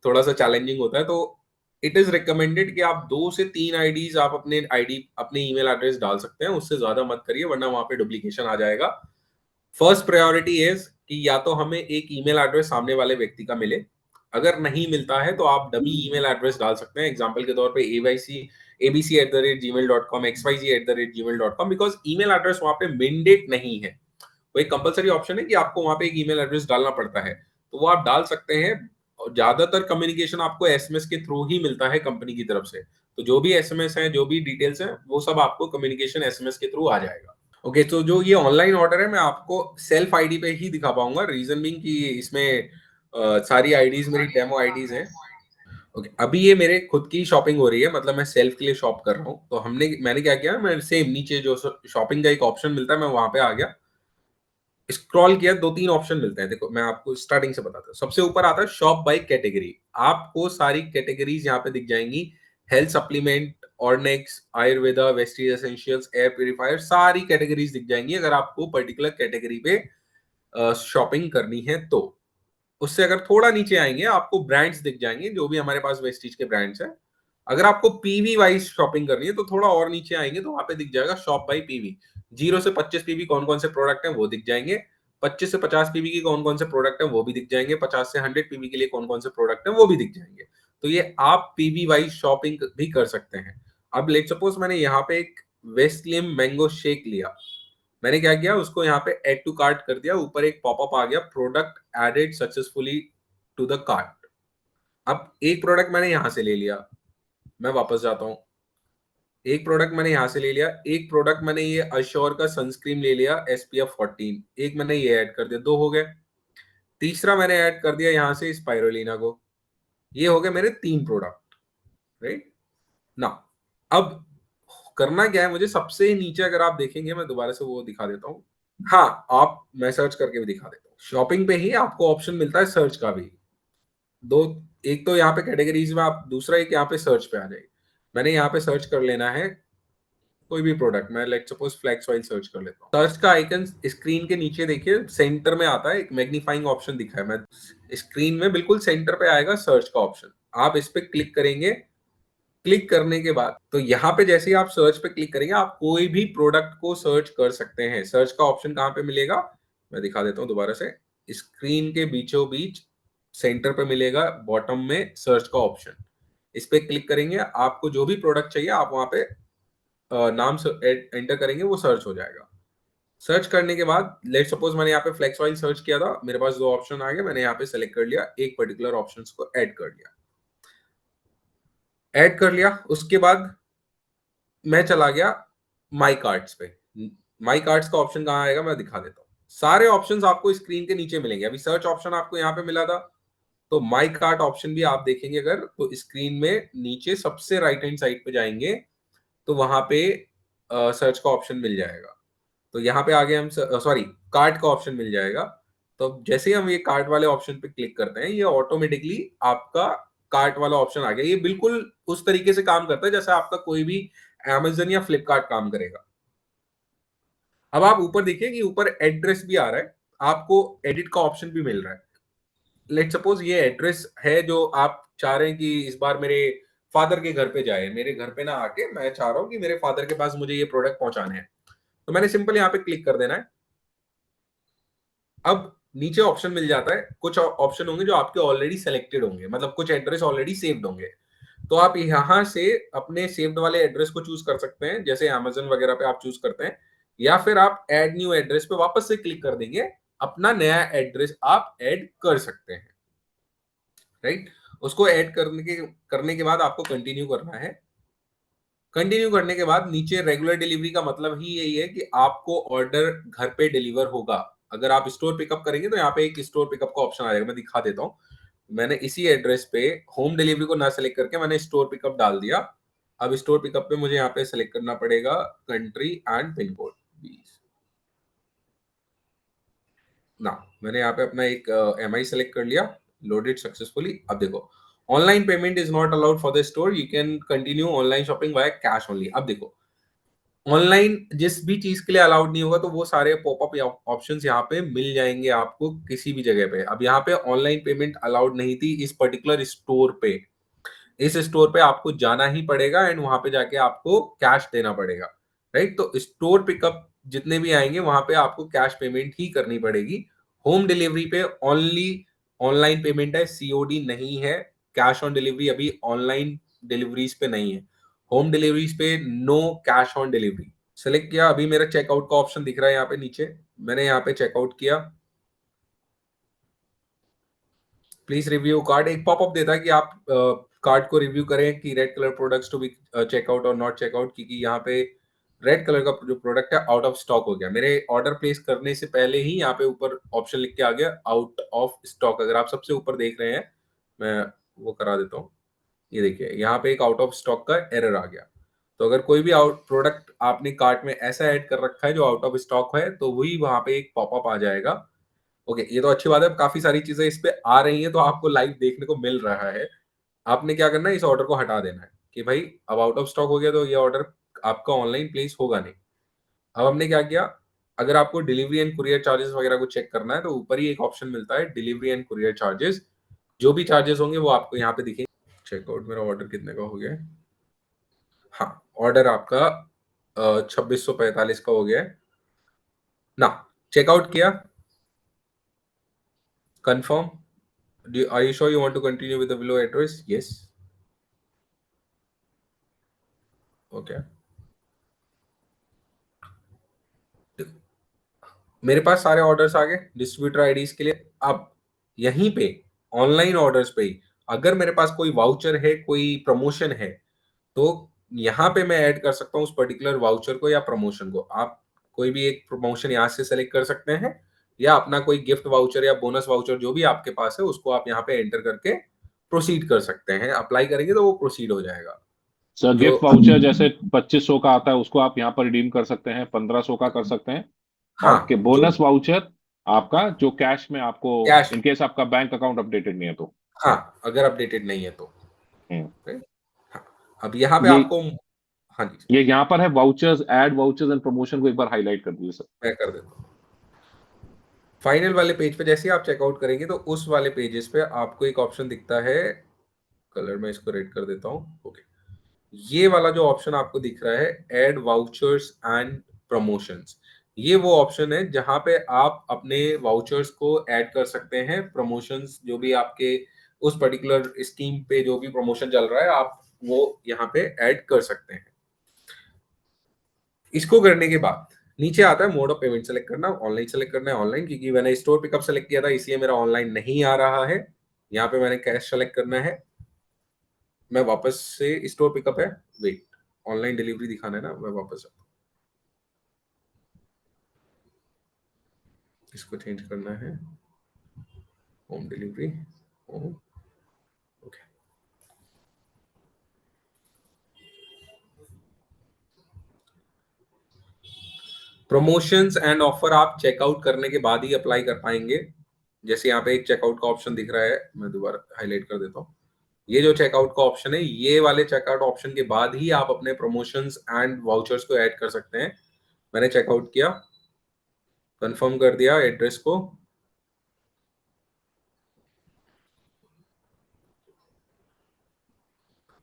थोड़ा सा चैलेंजिंग होता है। तो इट इज रिकमेंडेड कि आप 2 से 3 आईडीज आप अपने ईमेल एड्रेस डाल सकते हैं, उससे ज्यादा मत करिए वरना वहां पे डुप्लीकेशन आ जाएगा। फर्स्ट प्रायोरिटी इज कि या तो हमें एक ईमेल एड्रेस सामने वाले व्यक्ति का मिले। अगर नहीं मिलता है तो आप डमी ईमेल एड्रेस डाल सकते हैं, एग्जाम्पल के तौर पे abc@gmail.com, xyz@gmail.com, because email address वहां पे मेंडेट नहीं है। वो एक कंपलसरी ऑप्शन है कि आपको वहां पे एक ईमेल एड्रेस डालना पड़ता है, तो वो आप डाल सकते हैं। और ज्यादातर कम्युनिकेशन आपको एसएमएस के थ्रू ही मिलता है कंपनी की तरफ से, तो जो भी एसएमएस है, जो भी डिटेल्स है, वो सब आपको कम्युनिकेशन एसएमएस के थ्रू आ जाएगा। ओके, तो जो ये ऑनलाइन ऑर्डर है मैं आपको सेल्फ आईडी पे ही दिखा पाऊंगा, रीजन बीइंग कि इसमें सारी आईडीज मेरी डेमो आईडीज हैं। ओके, अभी ये मेरे खुद की शॉपिंग हो रही है, मतलब मैं सेल्फ के लिए शॉप कर रहा हूँ। तो मैंने क्या किया, मैं सेम नीचे जो शॉपिंग का एक ऑप्शन मिलता है मैं वहां पे आ गया, स्क्रॉल किया, 2-3 ऑप्शन मिलते हैं। देखो मैं आपको स्टार्टिंग से बताता हूँ। सबसे ऊपर आता है शॉप बाय कैटेगरी। आपको सारी कैटेगरीज यहाँ पे दिख जाएंगी। Health supplement, Ornex, Ayurveda, Vestige essentials, air purifier, सारी कैटेगरीज दिख जाएंगी अगर आपको पर्टिकुलर कैटेगरी पे शॉपिंग करनी है तो। उससे अगर थोड़ा नीचे आएंगे आपको ब्रांड्स दिख जाएंगे, जो भी हमारे पास वेस्टीज के ब्रांड्स हैं। अगर आपको पीवी वाइज शॉपिंग करनी है तो थोड़ा और नीचे आएंगे तो वहां पे दिख जाएगा शॉप बाई पीवी। 0 से 25 पीवी कौन कौन से प्रोडक्ट हैं वो दिख जाएंगे। 25 से 50 पीवी की कौन कौन से प्रोडक्ट हैं वो भी दिख जाएंगे। 50 से 100 पीवी के लिए कौन कौन से प्रोडक्ट हैं वो भी दिख जाएंगे। तो ये आप पीवी वाइज शॉपिंग भी कर सकते हैं। अब लेट सपोज मैंने यहाँ पे एक वेस्टलिम मैंगो शेक लिया। मैंने क्या किया, उसको यहाँ पे एड टू कार्ट कर दिया, ऊपर एक पॉपअप आ गया, product added successfully to the cart. अब एक प्रोडक्ट मैंने यहां से ले लिया, मैं वापस जाता हूं। एक प्रोडक्ट मैंने यहां से ले लिया, एक प्रोडक्ट मैंने ये अश्योर का सनस्क्रीन ले लिया SPF 14, एक मैंने ये ऐड कर दिया, 2 हो गए। तीसरा मैंने ऐड कर दिया यहां से स्पाइरोलिना को, ये हो गए मेरे 3 प्रोडक्ट, राइट ना। अब करना क्या है, मुझे सबसे नीचे अगर आप देखेंगे, मैं दोबारा से वो दिखा देता हूँ। हाँ, आप मैं सर्च करके भी दिखा देता हूँ। शॉपिंग पे ही आपको ऑप्शन मिलता है सर्च का भी। दो, एक तो यहाँ पे कैटेगरीज में आप, दूसरा एक यहाँ पे सर्च पे आ जाएगी। मैंने यहाँ पे सर्च कर लेना है कोई भी प्रोडक्ट, मैं let suppose flax oil search कर लेता हूँ। सर्च का आइकन स्क्रीन के नीचे देखिए सेंटर में आता है, एक मैग्नीफाइंग ऑप्शन दिखा है, मैं स्क्रीन में बिल्कुल सेंटर पे आएगा सर्च का ऑप्शन, आप इस पे क्लिक करेंगे। क्लिक करने के बाद तो यहाँ पे जैसे ही आप सर्च पे क्लिक करेंगे, आप कोई भी प्रोडक्ट को सर्च कर सकते हैं। सर्च का ऑप्शन कहाँ पे मिलेगा, मैं दिखा देता हूँ दोबारा से। स्क्रीन के बीचों बीच सेंटर पे मिलेगा बॉटम में सर्च का ऑप्शन, इस पे क्लिक करेंगे, आपको जो भी प्रोडक्ट चाहिए आप वहां पे नाम एंटर करेंगे, वो सर्च हो जाएगा। सर्च करने के बाद लेट सपोज मैंने यहाँ पे फ्लेक्स ऑयल सर्च किया था, मेरे पास दो ऑप्शन आ गए, मैंने यहाँ पे सेलेक्ट कर लिया, एक पर्टिकुलर ऑप्शन को ऐड कर लिया। ऐड कर लिया उसके बाद मैं चला गया माई कार्ड्स पे। माई कार्ड्स का ऑप्शन कहाँ आएगा, मैं दिखा देता हूँ। सारे ऑप्शंस आपको स्क्रीन के नीचे मिलेंगे। अभी सर्च ऑप्शन आपको यहाँ पे मिला था, तो माई कार्ड ऑप्शन भी आप देखेंगे अगर, तो स्क्रीन में नीचे सबसे राइट हैंड साइड पे जाएंगे तो वहां पे सर्च का ऑप्शन मिल जाएगा। तो यहाँ पे आगे हम सॉरी कार्ड का ऑप्शन मिल जाएगा। तो जैसे ही हम ये कार्ड वाले ऑप्शन पे क्लिक करते हैं, ये ऑटोमेटिकली आपका कार्ट वाला ऑप्शन आ गया। ये बिल्कुल उस तरीके से काम करता है जैसे आपका कोई भी अमेजन या फ्लिपकार्ट काम करेगा। अब आप ऊपर देखिए कि ऊपर एड्रेस भी आ रहा है, आपको एडिट का ऑप्शन भी मिल रहा है। लेट सपोज ये एड्रेस है जो आप चाह रहे हैं कि इस बार मेरे फादर के घर पे जाए, मेरे घर पे ना आके मैं चाह रहा हूं कि मेरे फादर के पास मुझे ये प्रोडक्ट पहुंचाने हैं, तो मैंने सिंपल यहाँ पे क्लिक कर देना है। अब नीचे ऑप्शन मिल जाता है, कुछ ऑप्शन होंगे जो आपके ऑलरेडी सेलेक्टेड होंगे, मतलब कुछ एड्रेस ऑलरेडी सेव्ड होंगे, तो आप यहां से अपने सेव्ड वाले एड्रेस को चूज कर सकते हैं, जैसे अमेजन वगैरह पे आप चूज करते हैं, या फिर आप ऐड न्यू एड्रेस पे वापस से क्लिक कर देंगे, अपना नया एड्रेस आप ऐड कर सकते हैं। राइट, उसको ऐड करने के बाद आपको कंटिन्यू करना है। कंटिन्यू करने के बाद नीचे रेगुलर डिलीवरी का मतलब ही यही है कि आपको ऑर्डर घर पे डिलीवर होगा। अगर आप स्टोर पिकअप करेंगे तो यहाँ पे एक स्टोर पिकअप का ऑप्शन आएगा, मैं दिखा देता हूँ। मैंने इसी एड्रेस पे होम डिलीवरी को ना सेलेक्ट करके मैंने स्टोर पिकअप डाल दिया। अब स्टोर पिकअप पे मुझे यहाँ पे सेलेक्ट करना पड़ेगा कंट्री एंड पिन कोड 20 ना। मैंने यहाँ पे अपना एक MI सेलेक्ट कर लिया, लोडेड सक्सेसफुली। अब देखो, online payment is not allowed for the store, you can continue online shopping by cash only. अब देखो, ऑनलाइन जिस भी चीज के लिए अलाउड नहीं होगा तो वो सारे पॉपअप ऑप्शंस यहाँ पे मिल जाएंगे आपको किसी भी जगह पे। अब यहाँ पे ऑनलाइन पेमेंट अलाउड नहीं थी इस पर्टिकुलर स्टोर पे। इस स्टोर पे आपको जाना ही पड़ेगा एंड वहां पे जाके आपको कैश देना पड़ेगा। राइट, तो स्टोर पिकअप जितने भी आएंगे वहां पे आपको कैश पेमेंट ही करनी पड़ेगी। होम डिलीवरी पे ओनली ऑनलाइन पेमेंट है, COD नहीं है। कैश ऑन डिलीवरी अभी ऑनलाइन डिलीवरीज पे नहीं है। होम डिलीवरीज पे no cash on delivery. Select किया, अभी मेरा चेकआउट का ऑप्शन दिख रहा है यहाँ पे नीचे, मैंने यहाँ पे चेकआउट किया। प्लीज रिव्यू कार्ड, एक पॉपअप देता है कि आप कार्ड को रिव्यू करें कि red colour products to be checkout और नॉट चेकआउट, क्योंकि यहाँ पे रेड कलर का जो प्रोडक्ट है आउट ऑफ स्टॉक हो गया। मेरे ऑर्डर प्लेस करने से पहले ही यहाँ पे ऊपर ऑप्शन लिख के आ गया आउट ऑफ स्टॉक। अगर आप सबसे ऊपर देख रहे हैं, मैं वो करा देता हूँ, ये देखिए यहाँ पे एक आउट ऑफ स्टॉक का एरर आ गया। तो अगर कोई भी आउट प्रोडक्ट आपने कार्ट में ऐसा ऐड कर रखा है जो आउट ऑफ स्टॉक है, तो वही वहां पे एक पॉपअप आ जाएगा। ओके, ये तो अच्छी बात है, काफी सारी चीजें इस पे आ रही हैं तो आपको लाइव देखने को मिल रहा है। आपने क्या करना है, इस ऑर्डर को हटा देना है कि भाई अब आउट ऑफ स्टॉक हो गया तो ये ऑर्डर आपका ऑनलाइन प्लेस होगा नहीं। अब हमने क्या किया, अगर आपको डिलीवरी एंड कुरियर चार्जेस वगैरह को चेक करना है तो ऊपर ही एक ऑप्शन मिलता है डिलीवरी एंड कुरियर चार्जेस। जो भी चार्जेस होंगे वो आपको यहाँ पे दिखेंगे। चेकआउट मेरा ऑर्डर कितने का हो गया है, हाँ ऑर्डर आपका 2645 का हो गया है ना। चेकआउट किया, confirm, are you sure you want to continue with the below address? Yes. Okay. मेरे पास सारे ऑर्डर्स आ गए डिस्ट्रीब्यूटर आईडीज के लिए। अब यहीं पे ऑनलाइन ऑर्डर्स पे ही अगर मेरे पास कोई वाउचर है, कोई प्रमोशन है, तो यहाँ पे मैं ऐड कर सकता हूँ उस पर्टिकुलर वाउचर को या प्रमोशन को। आप कोई भी एक प्रमोशन यहाँ से सेलेक्ट कर सकते हैं, या अपना कोई गिफ्ट वाउचर या बोनस वाउचर जो भी आपके पास है उसको आप यहाँ पे एंटर करके प्रोसीड कर सकते हैं। अप्लाई करेंगे तो वो प्रोसीड हो जाएगा। सर जो गिफ्ट वाउचर जैसे 2500 का आता है उसको आप यहाँ पर रिडीम कर सकते हैं, 1500 का कर सकते हैं। और हाँ, के जो बोनस वाउचर आपका जो कैश में आपको, कैश, इनकेस आपका बैंक अकाउंट अपडेटेड नहीं है तो। हाँ, अगर अपडेटेड नहीं है तो, हम्म। राइट? हाँ, अब यहाँ पे ये आपको, हाँ जी, ये यहाँ पर है vouchers, add vouchers and promotion को एक बार हाईलाइट कर दीजिए सर। मैं कर देता हूँ। फाइनल वाले पेज पे जैसे ही आप चेकआउट करेंगे तो उस वाले पेजेस पे आपको एक ऑप्शन दिखता है, कलर में इसको रेड कर देता हूँ, ओके। ये वाला जो ऑप्शन आपको दिख रहा है, एड वाउचर्स एंड प्रमोशंस, ये वो ऑप्शन है जहां पे आप अपने वाउचर्स को ऐड कर सकते हैं, प्रमोशंस जो भी आपके उस पर्टिकुलर स्कीम पे जो भी प्रमोशन चल रहा है, आप वो यहाँ पे ऐड कर सकते हैं। इसको करने के बाद नीचे आता है मोड ऑफ पेमेंट सेलेक्ट करना, ऑनलाइन सेलेक्ट करना है, ऑनलाइन, क्योंकि मैंने स्टोर पिकअप सेलेक्ट किया था इसलिए मेरा ऑनलाइन नहीं आ रहा है। यहाँ पे मैंने कैश सेलेक्ट करना है, मैं वापस से स्टोर पिकअप है, वेट, ऑनलाइन डिलीवरी दिखाना है ना, मैं वापस इसको चेंज करना है, home delivery, home, okay. Promotions and offer आप चेकआउट करने के बाद ही अप्लाई कर पाएंगे। जैसे यहाँ पे एक चेकआउट का ऑप्शन दिख रहा है, मैं दोबारा हाईलाइट कर देता हूँ। ये जो चेकआउट का ऑप्शन है, ये वाले चेकआउट ऑप्शन के बाद ही आप अपने प्रमोशंस एंड वाउचर्स को ऐड कर सकते हैं। मैंने चेकआउट किया, कंफर्म कर दिया एड्रेस को,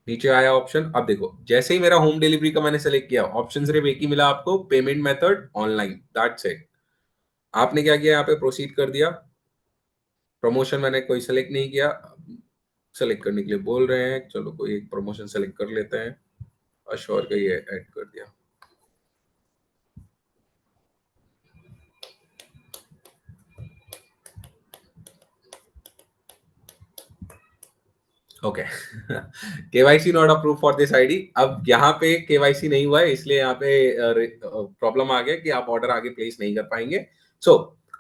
नीचे आया ऑप्शन। अब देखो, जैसे ही मेरा होम डिलीवरी का मैंने सेलेक्ट किया, ऑप्शन सिर्फ एक ही मिला आपको, payment method online, that's it. आपने क्या किया, यहाँ पे प्रोसीड कर दिया। प्रमोशन मैंने कोई सेलेक्ट नहीं किया, सेलेक्ट करने के लिए बोल रहे हैं, चलो कोई एक प्रमोशन सेलेक्ट कर लेते हैं, अश्योर का ये ऐड कर दिया। Okay, KYC not approve for this ID. अब यहाँ पे केवाईसी नहीं हुआ है, इसलिए यहाँ पे प्रॉब्लम आ गया कि आप ऑर्डर आगे प्लेस नहीं कर पाएंगे। सो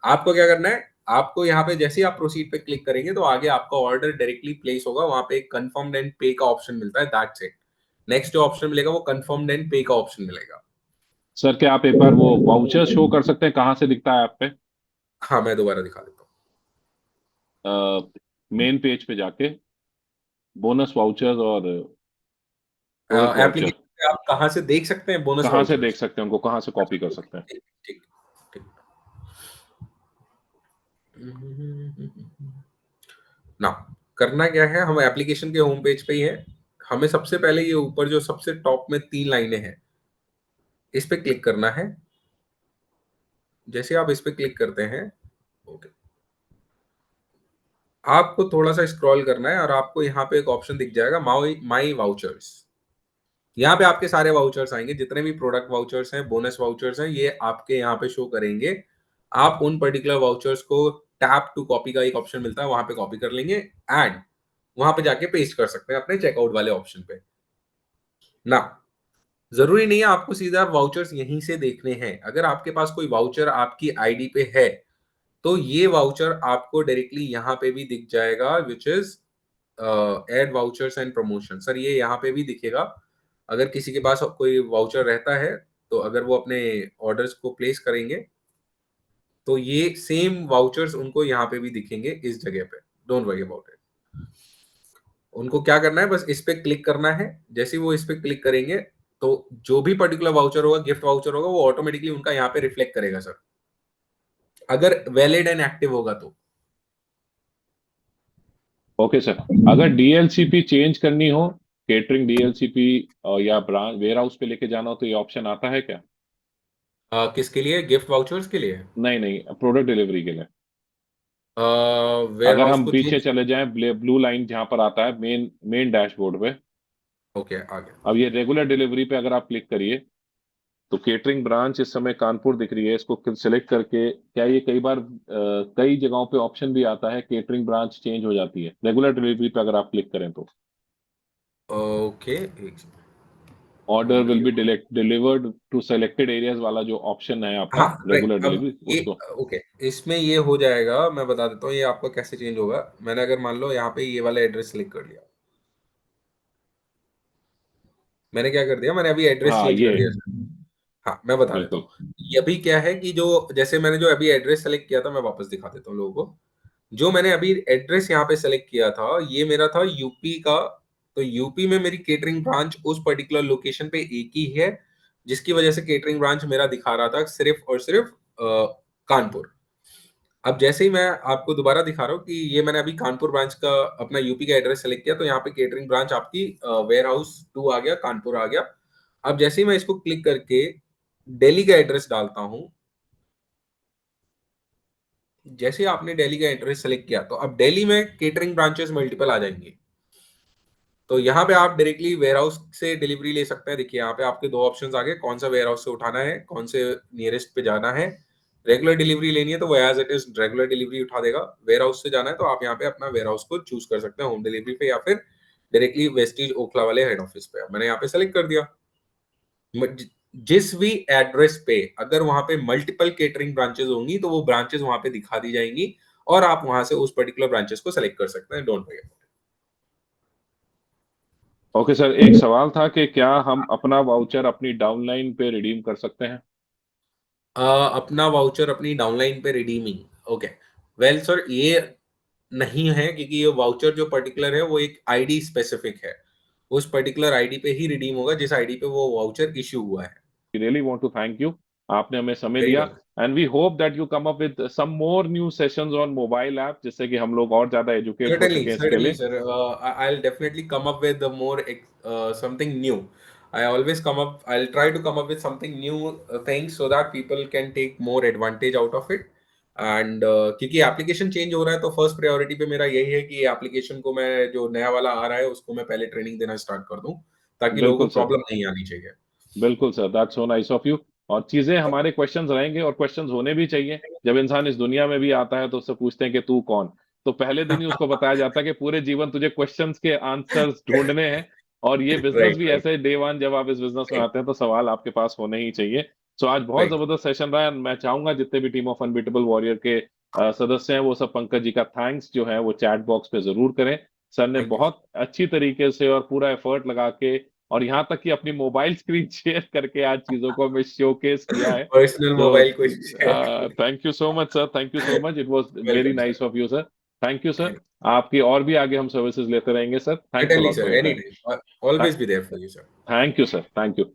आपको क्या करना है, आपको यहाँ पे जैसे ही आप प्रोसीड पे क्लिक करेंगे तो आगे आपका ऑर्डर डायरेक्टली प्लेस होगा, वहां पे एक कंफर्म एंड पे का ऑप्शन मिलता है, दैट्स इट। नेक्स्ट जो ऑप्शन मिलेगा वो कंफर्म एंड पे का ऑप्शन मिलेगा। सर क्या आप एक बार वो वाउचर शो कर सकते हैं, कहाँ से दिखता है ऐप पे? हाँ, मैं दोबारा दिखा देता मेन पेज पे जाके बोनस वाउचर्स और प्रोडक्ट हूँ। वाउचर, एप्लीकेशन पे आप कहाँ से देख सकते हैं बोनस कहाँ से देख वाउचर्स? सकते हैं उनको, कहाँ से कॉपी कर ठीक, सकते हैं? ठीक, ठीक, ठीक। ना, करना क्या है, हम एप्लीकेशन के होम पेज पे ही है। हमें सबसे पहले ये ऊपर जो सबसे टॉप में 3 लाइनें हैं, इस पे क्लिक करना है। जैसे आप इस पे क्लिक करते हैं, ओके, आपको थोड़ा सा स्क्रॉल करना है और आपको यहाँ पे एक ऑप्शन दिख जाएगा, माई माई वाउचर्स। यहाँ पे आपके सारे वाउचर्स आएंगे, जितने भी प्रोडक्ट वाउचर्स हैं, बोनस वाउचर्स हैं, ये आपके यहाँ पे शो करेंगे। आप उन पर्टिकुलर वाउचर्स को टैप टू कॉपी का एक ऑप्शन मिलता है, वहां पे कॉपी कर लेंगे एंड वहां पे जाके पेस्ट कर सकते हैं अपने चेकआउट वाले ऑप्शन पे ना। जरूरी नहीं है आपको सीधा वाउचर्स यहीं से देखने हैं, अगर आपके पास कोई वाउचर आपकी आईडी पे है तो ये वाउचर आपको डायरेक्टली यहाँ पे भी दिख जाएगा, which is add vouchers and promotion. Sir ये यहाँ पे भी दिखेगा, अगर किसी के पास कोई वाउचर रहता है तो अगर वो अपने ऑर्डर्स को प्लेस करेंगे तो ये सेम वाउचर्स उनको यहाँ पे भी दिखेंगे इस जगह पे, डोंट वरी अबाउट इट। उनको क्या करना है, बस इस पे क्लिक करना है। जैसे ही वो इस पे क्लिक करेंगे तो जो भी पर्टिकुलर वाउचर होगा, गिफ्ट वाउचर होगा, वो ऑटोमेटिकली उनका यहाँ पे रिफ्लेक्ट करेगा सर, अगर वैलिड एंड एक्टिव होगा तो। Okay sir. अगर डीएलसीपी चेंज करनी हो, केटरिंग डीएलसीपी या ब्रांच वेयर हाउस पे लेके जाना हो तो ये ऑप्शन आता है क्या? किसके लिए, गिफ्ट वाउचर्स के लिए? नहीं नहीं, प्रोडक्ट डिलीवरी के लिए। वेयर अगर हाउस हम को पीछे चेंज, चले जाएं, ब्लू लाइन जहां पर आता है मेन मेन डैशबोर्ड पे, ओके आ गया। अब ये रेगुलर डिलीवरी पे अगर आप क्लिक करिए तो केटरिंग ब्रांच इस समय कानपुर दिख रही है, इसको सिलेक्ट करके क्या ये कई बार कई जगहों पे ऑप्शन भी आता है केटरिंग ब्रांच चेंज हो जाती है, रेगुलर डिलीवरी पे अगर आप क्लिक करें तो ओके, एक order home will be delivery, delivered to selected areas वाला जो ऑप्शन है हाँ, आपका राइट। रेगुलर अब डिलीवरी ये, उसको। ओके, इसमें ये हो जाएगा, मैं बता देता हूँ ये आपका कैसे चेंज होगा। मैंने अगर मान लो यहाँ पे ये वाला एड्रेस सेलेक्ट कर लिया, मैंने क्या कर दिया, मैंने अभी एड्रेस हाँ चेंज ये कर दिया सर। हाँ मैं बता देता बिल्कुल। हूँ। ये अभी क्या है कि जो जैसे मैंने जो अभी एड्रेस सेलेक्ट किया था, मैं वापस दिखा देता हूँ लोगों को। जो मैंने अभी एड्रेस यहाँ पे सेलेक्ट किया था, ये मेरा था यूपी का। तो यूपी में मेरी केटरिंग ब्रांच उस पर्टिकुलर लोकेशन पे एक ही है, जिसकी वजह से केटरिंग ब्रांच मेरा दिखा रहा था सिर्फ और सिर्फ कानपुर। अब जैसे ही मैं आपको दोबारा दिखा रहा हूँ कि ये मैंने अभी कानपुर ब्रांच का अपना यूपी का एड्रेस सेलेक्ट किया, तो यहाँ पे केटरिंग ब्रांच आपकी वेयर हाउस 2 आ गया, कानपुर आ गया। अब जैसे ही मैं इसको क्लिक करके दिल्ली का एड्रेस डालता हूँ, जैसे ही आपने दिल्ली का एड्रेस सेलेक्ट किया, तो अब दिल्ली में केटरिंग ब्रांचेस मल्टीपल आ जाएंगी। तो यहाँ पे आप डायरेक्टली वेयर हाउस से डिलीवरी ले सकते हैं। देखिए यहाँ पे आपके दो ऑप्शंस आ गए, कौन सा वेयर हाउस से उठाना है, कौन से नियरेस्ट पे जाना है। रेगुलर डिलीवरी लेनी है तो वो as it is regular delivery उठा देगा। वेयर हाउस से जाना है तो आप यहाँ पे अपना वेयर हाउस को चूज कर सकते हैं, होम डिलीवरी पे या फिर डायरेक्टली वेस्टिज ओखला वाले हेड ऑफिस पे। मैंने यहाँ पे सेलेक्ट कर दिया। जिस भी एड्रेस पे अगर वहां पे मल्टीपल केटरिंग ब्रांचेस होंगी, तो वो ब्रांचेस वहां पे दिखा दी जाएंगी, और आप वहां से उस पर्टिकुलर ब्रांचेस को सेलेक्ट कर सकते हैं। Don't worry. ओके सर, एक सवाल था कि क्या हम अपना वाउचर अपनी डाउनलाइन पे रिडीम कर सकते हैं? अपना वाउचर अपनी डाउनलाइन पे रिडीमिंग, ओके। वेल सर, ये नहीं है, क्योंकि ये वाउचर जो पर्टिकुलर है वो एक आईडी स्पेसिफिक है। उस पर्टिकुलर आईडी पे ही रिडीम होगा जिस आईडी पे वो वाउचर इश्यू हुआ है। Really want to thank you, आपने हमें समय वेरी दिया। Well. And we hope that you come up with some more new sessions on mobile app, जिससे कि हम लोग और ज्यादा एजुकेट हो Certainly, सकें इसके certainly, लिए। sir. I'll definitely come up with the more something new. I always come up. I'll try to come up with something new things so that people can take more advantage out of it. And क्योंकि application change हो रहा है, तो first priority पे मेरा यही है कि एप्लीकेशन को मैं, जो नया वाला आ रहा है उसको मैं पहले ट्रेनिंग देना स्टार्ट कर दूं, ताकि लोगों बिल्कुल को सर, प्रॉब्लम नहीं आनी चाहिए। बिल्कुल sir, that's so nice of you. और चीजें हमारे क्वेश्चंस रहेंगे और क्वेश्चंस होने भी चाहिए। जब इंसान इस दुनिया में भी आता है तो उससे पूछते हैं कि तू कौन, तो पहले दिन ही उसको बताया जाता है कि पूरे जीवन तुझे क्वेश्चंस के आंसर्स ढूंढने हैं। और ये बिजनेस राइट, भी राइट, ऐसे डे वन जब आप इस बिजनेस में आते हैं तो सवाल आपके पास होने ही चाहिए। सो आज बहुत राइट। जबरदस्त सेशन रहा है। मैं चाहूंगा जितने भी टीम ऑफ अनबीटेबल वॉरियर के सदस्य हैं वो सब पंकज जी का थैंक्स जो है वो चैट बॉक्स पे जरूर करें। सर ने थैंक यू। बहुत अच्छी तरीके से और पूरा एफर्ट लगा के, और यहाँ तक कि अपनी मोबाइल स्क्रीन शेयर करके आज चीजों को हमें शोकेस किया है। पर्सनल तो मोबाइल को शेयर कर। Thank you so much sir, thank you so much, it was very welcome nice sir. Of you sir. Thank you sir. आपकी और भी आगे हम सर्विसेज लेते रहेंगे sir. Thanks a Certainly, lot sir. For your Anytime. Always be there for you, sir. Time. Thank you sir, thank you.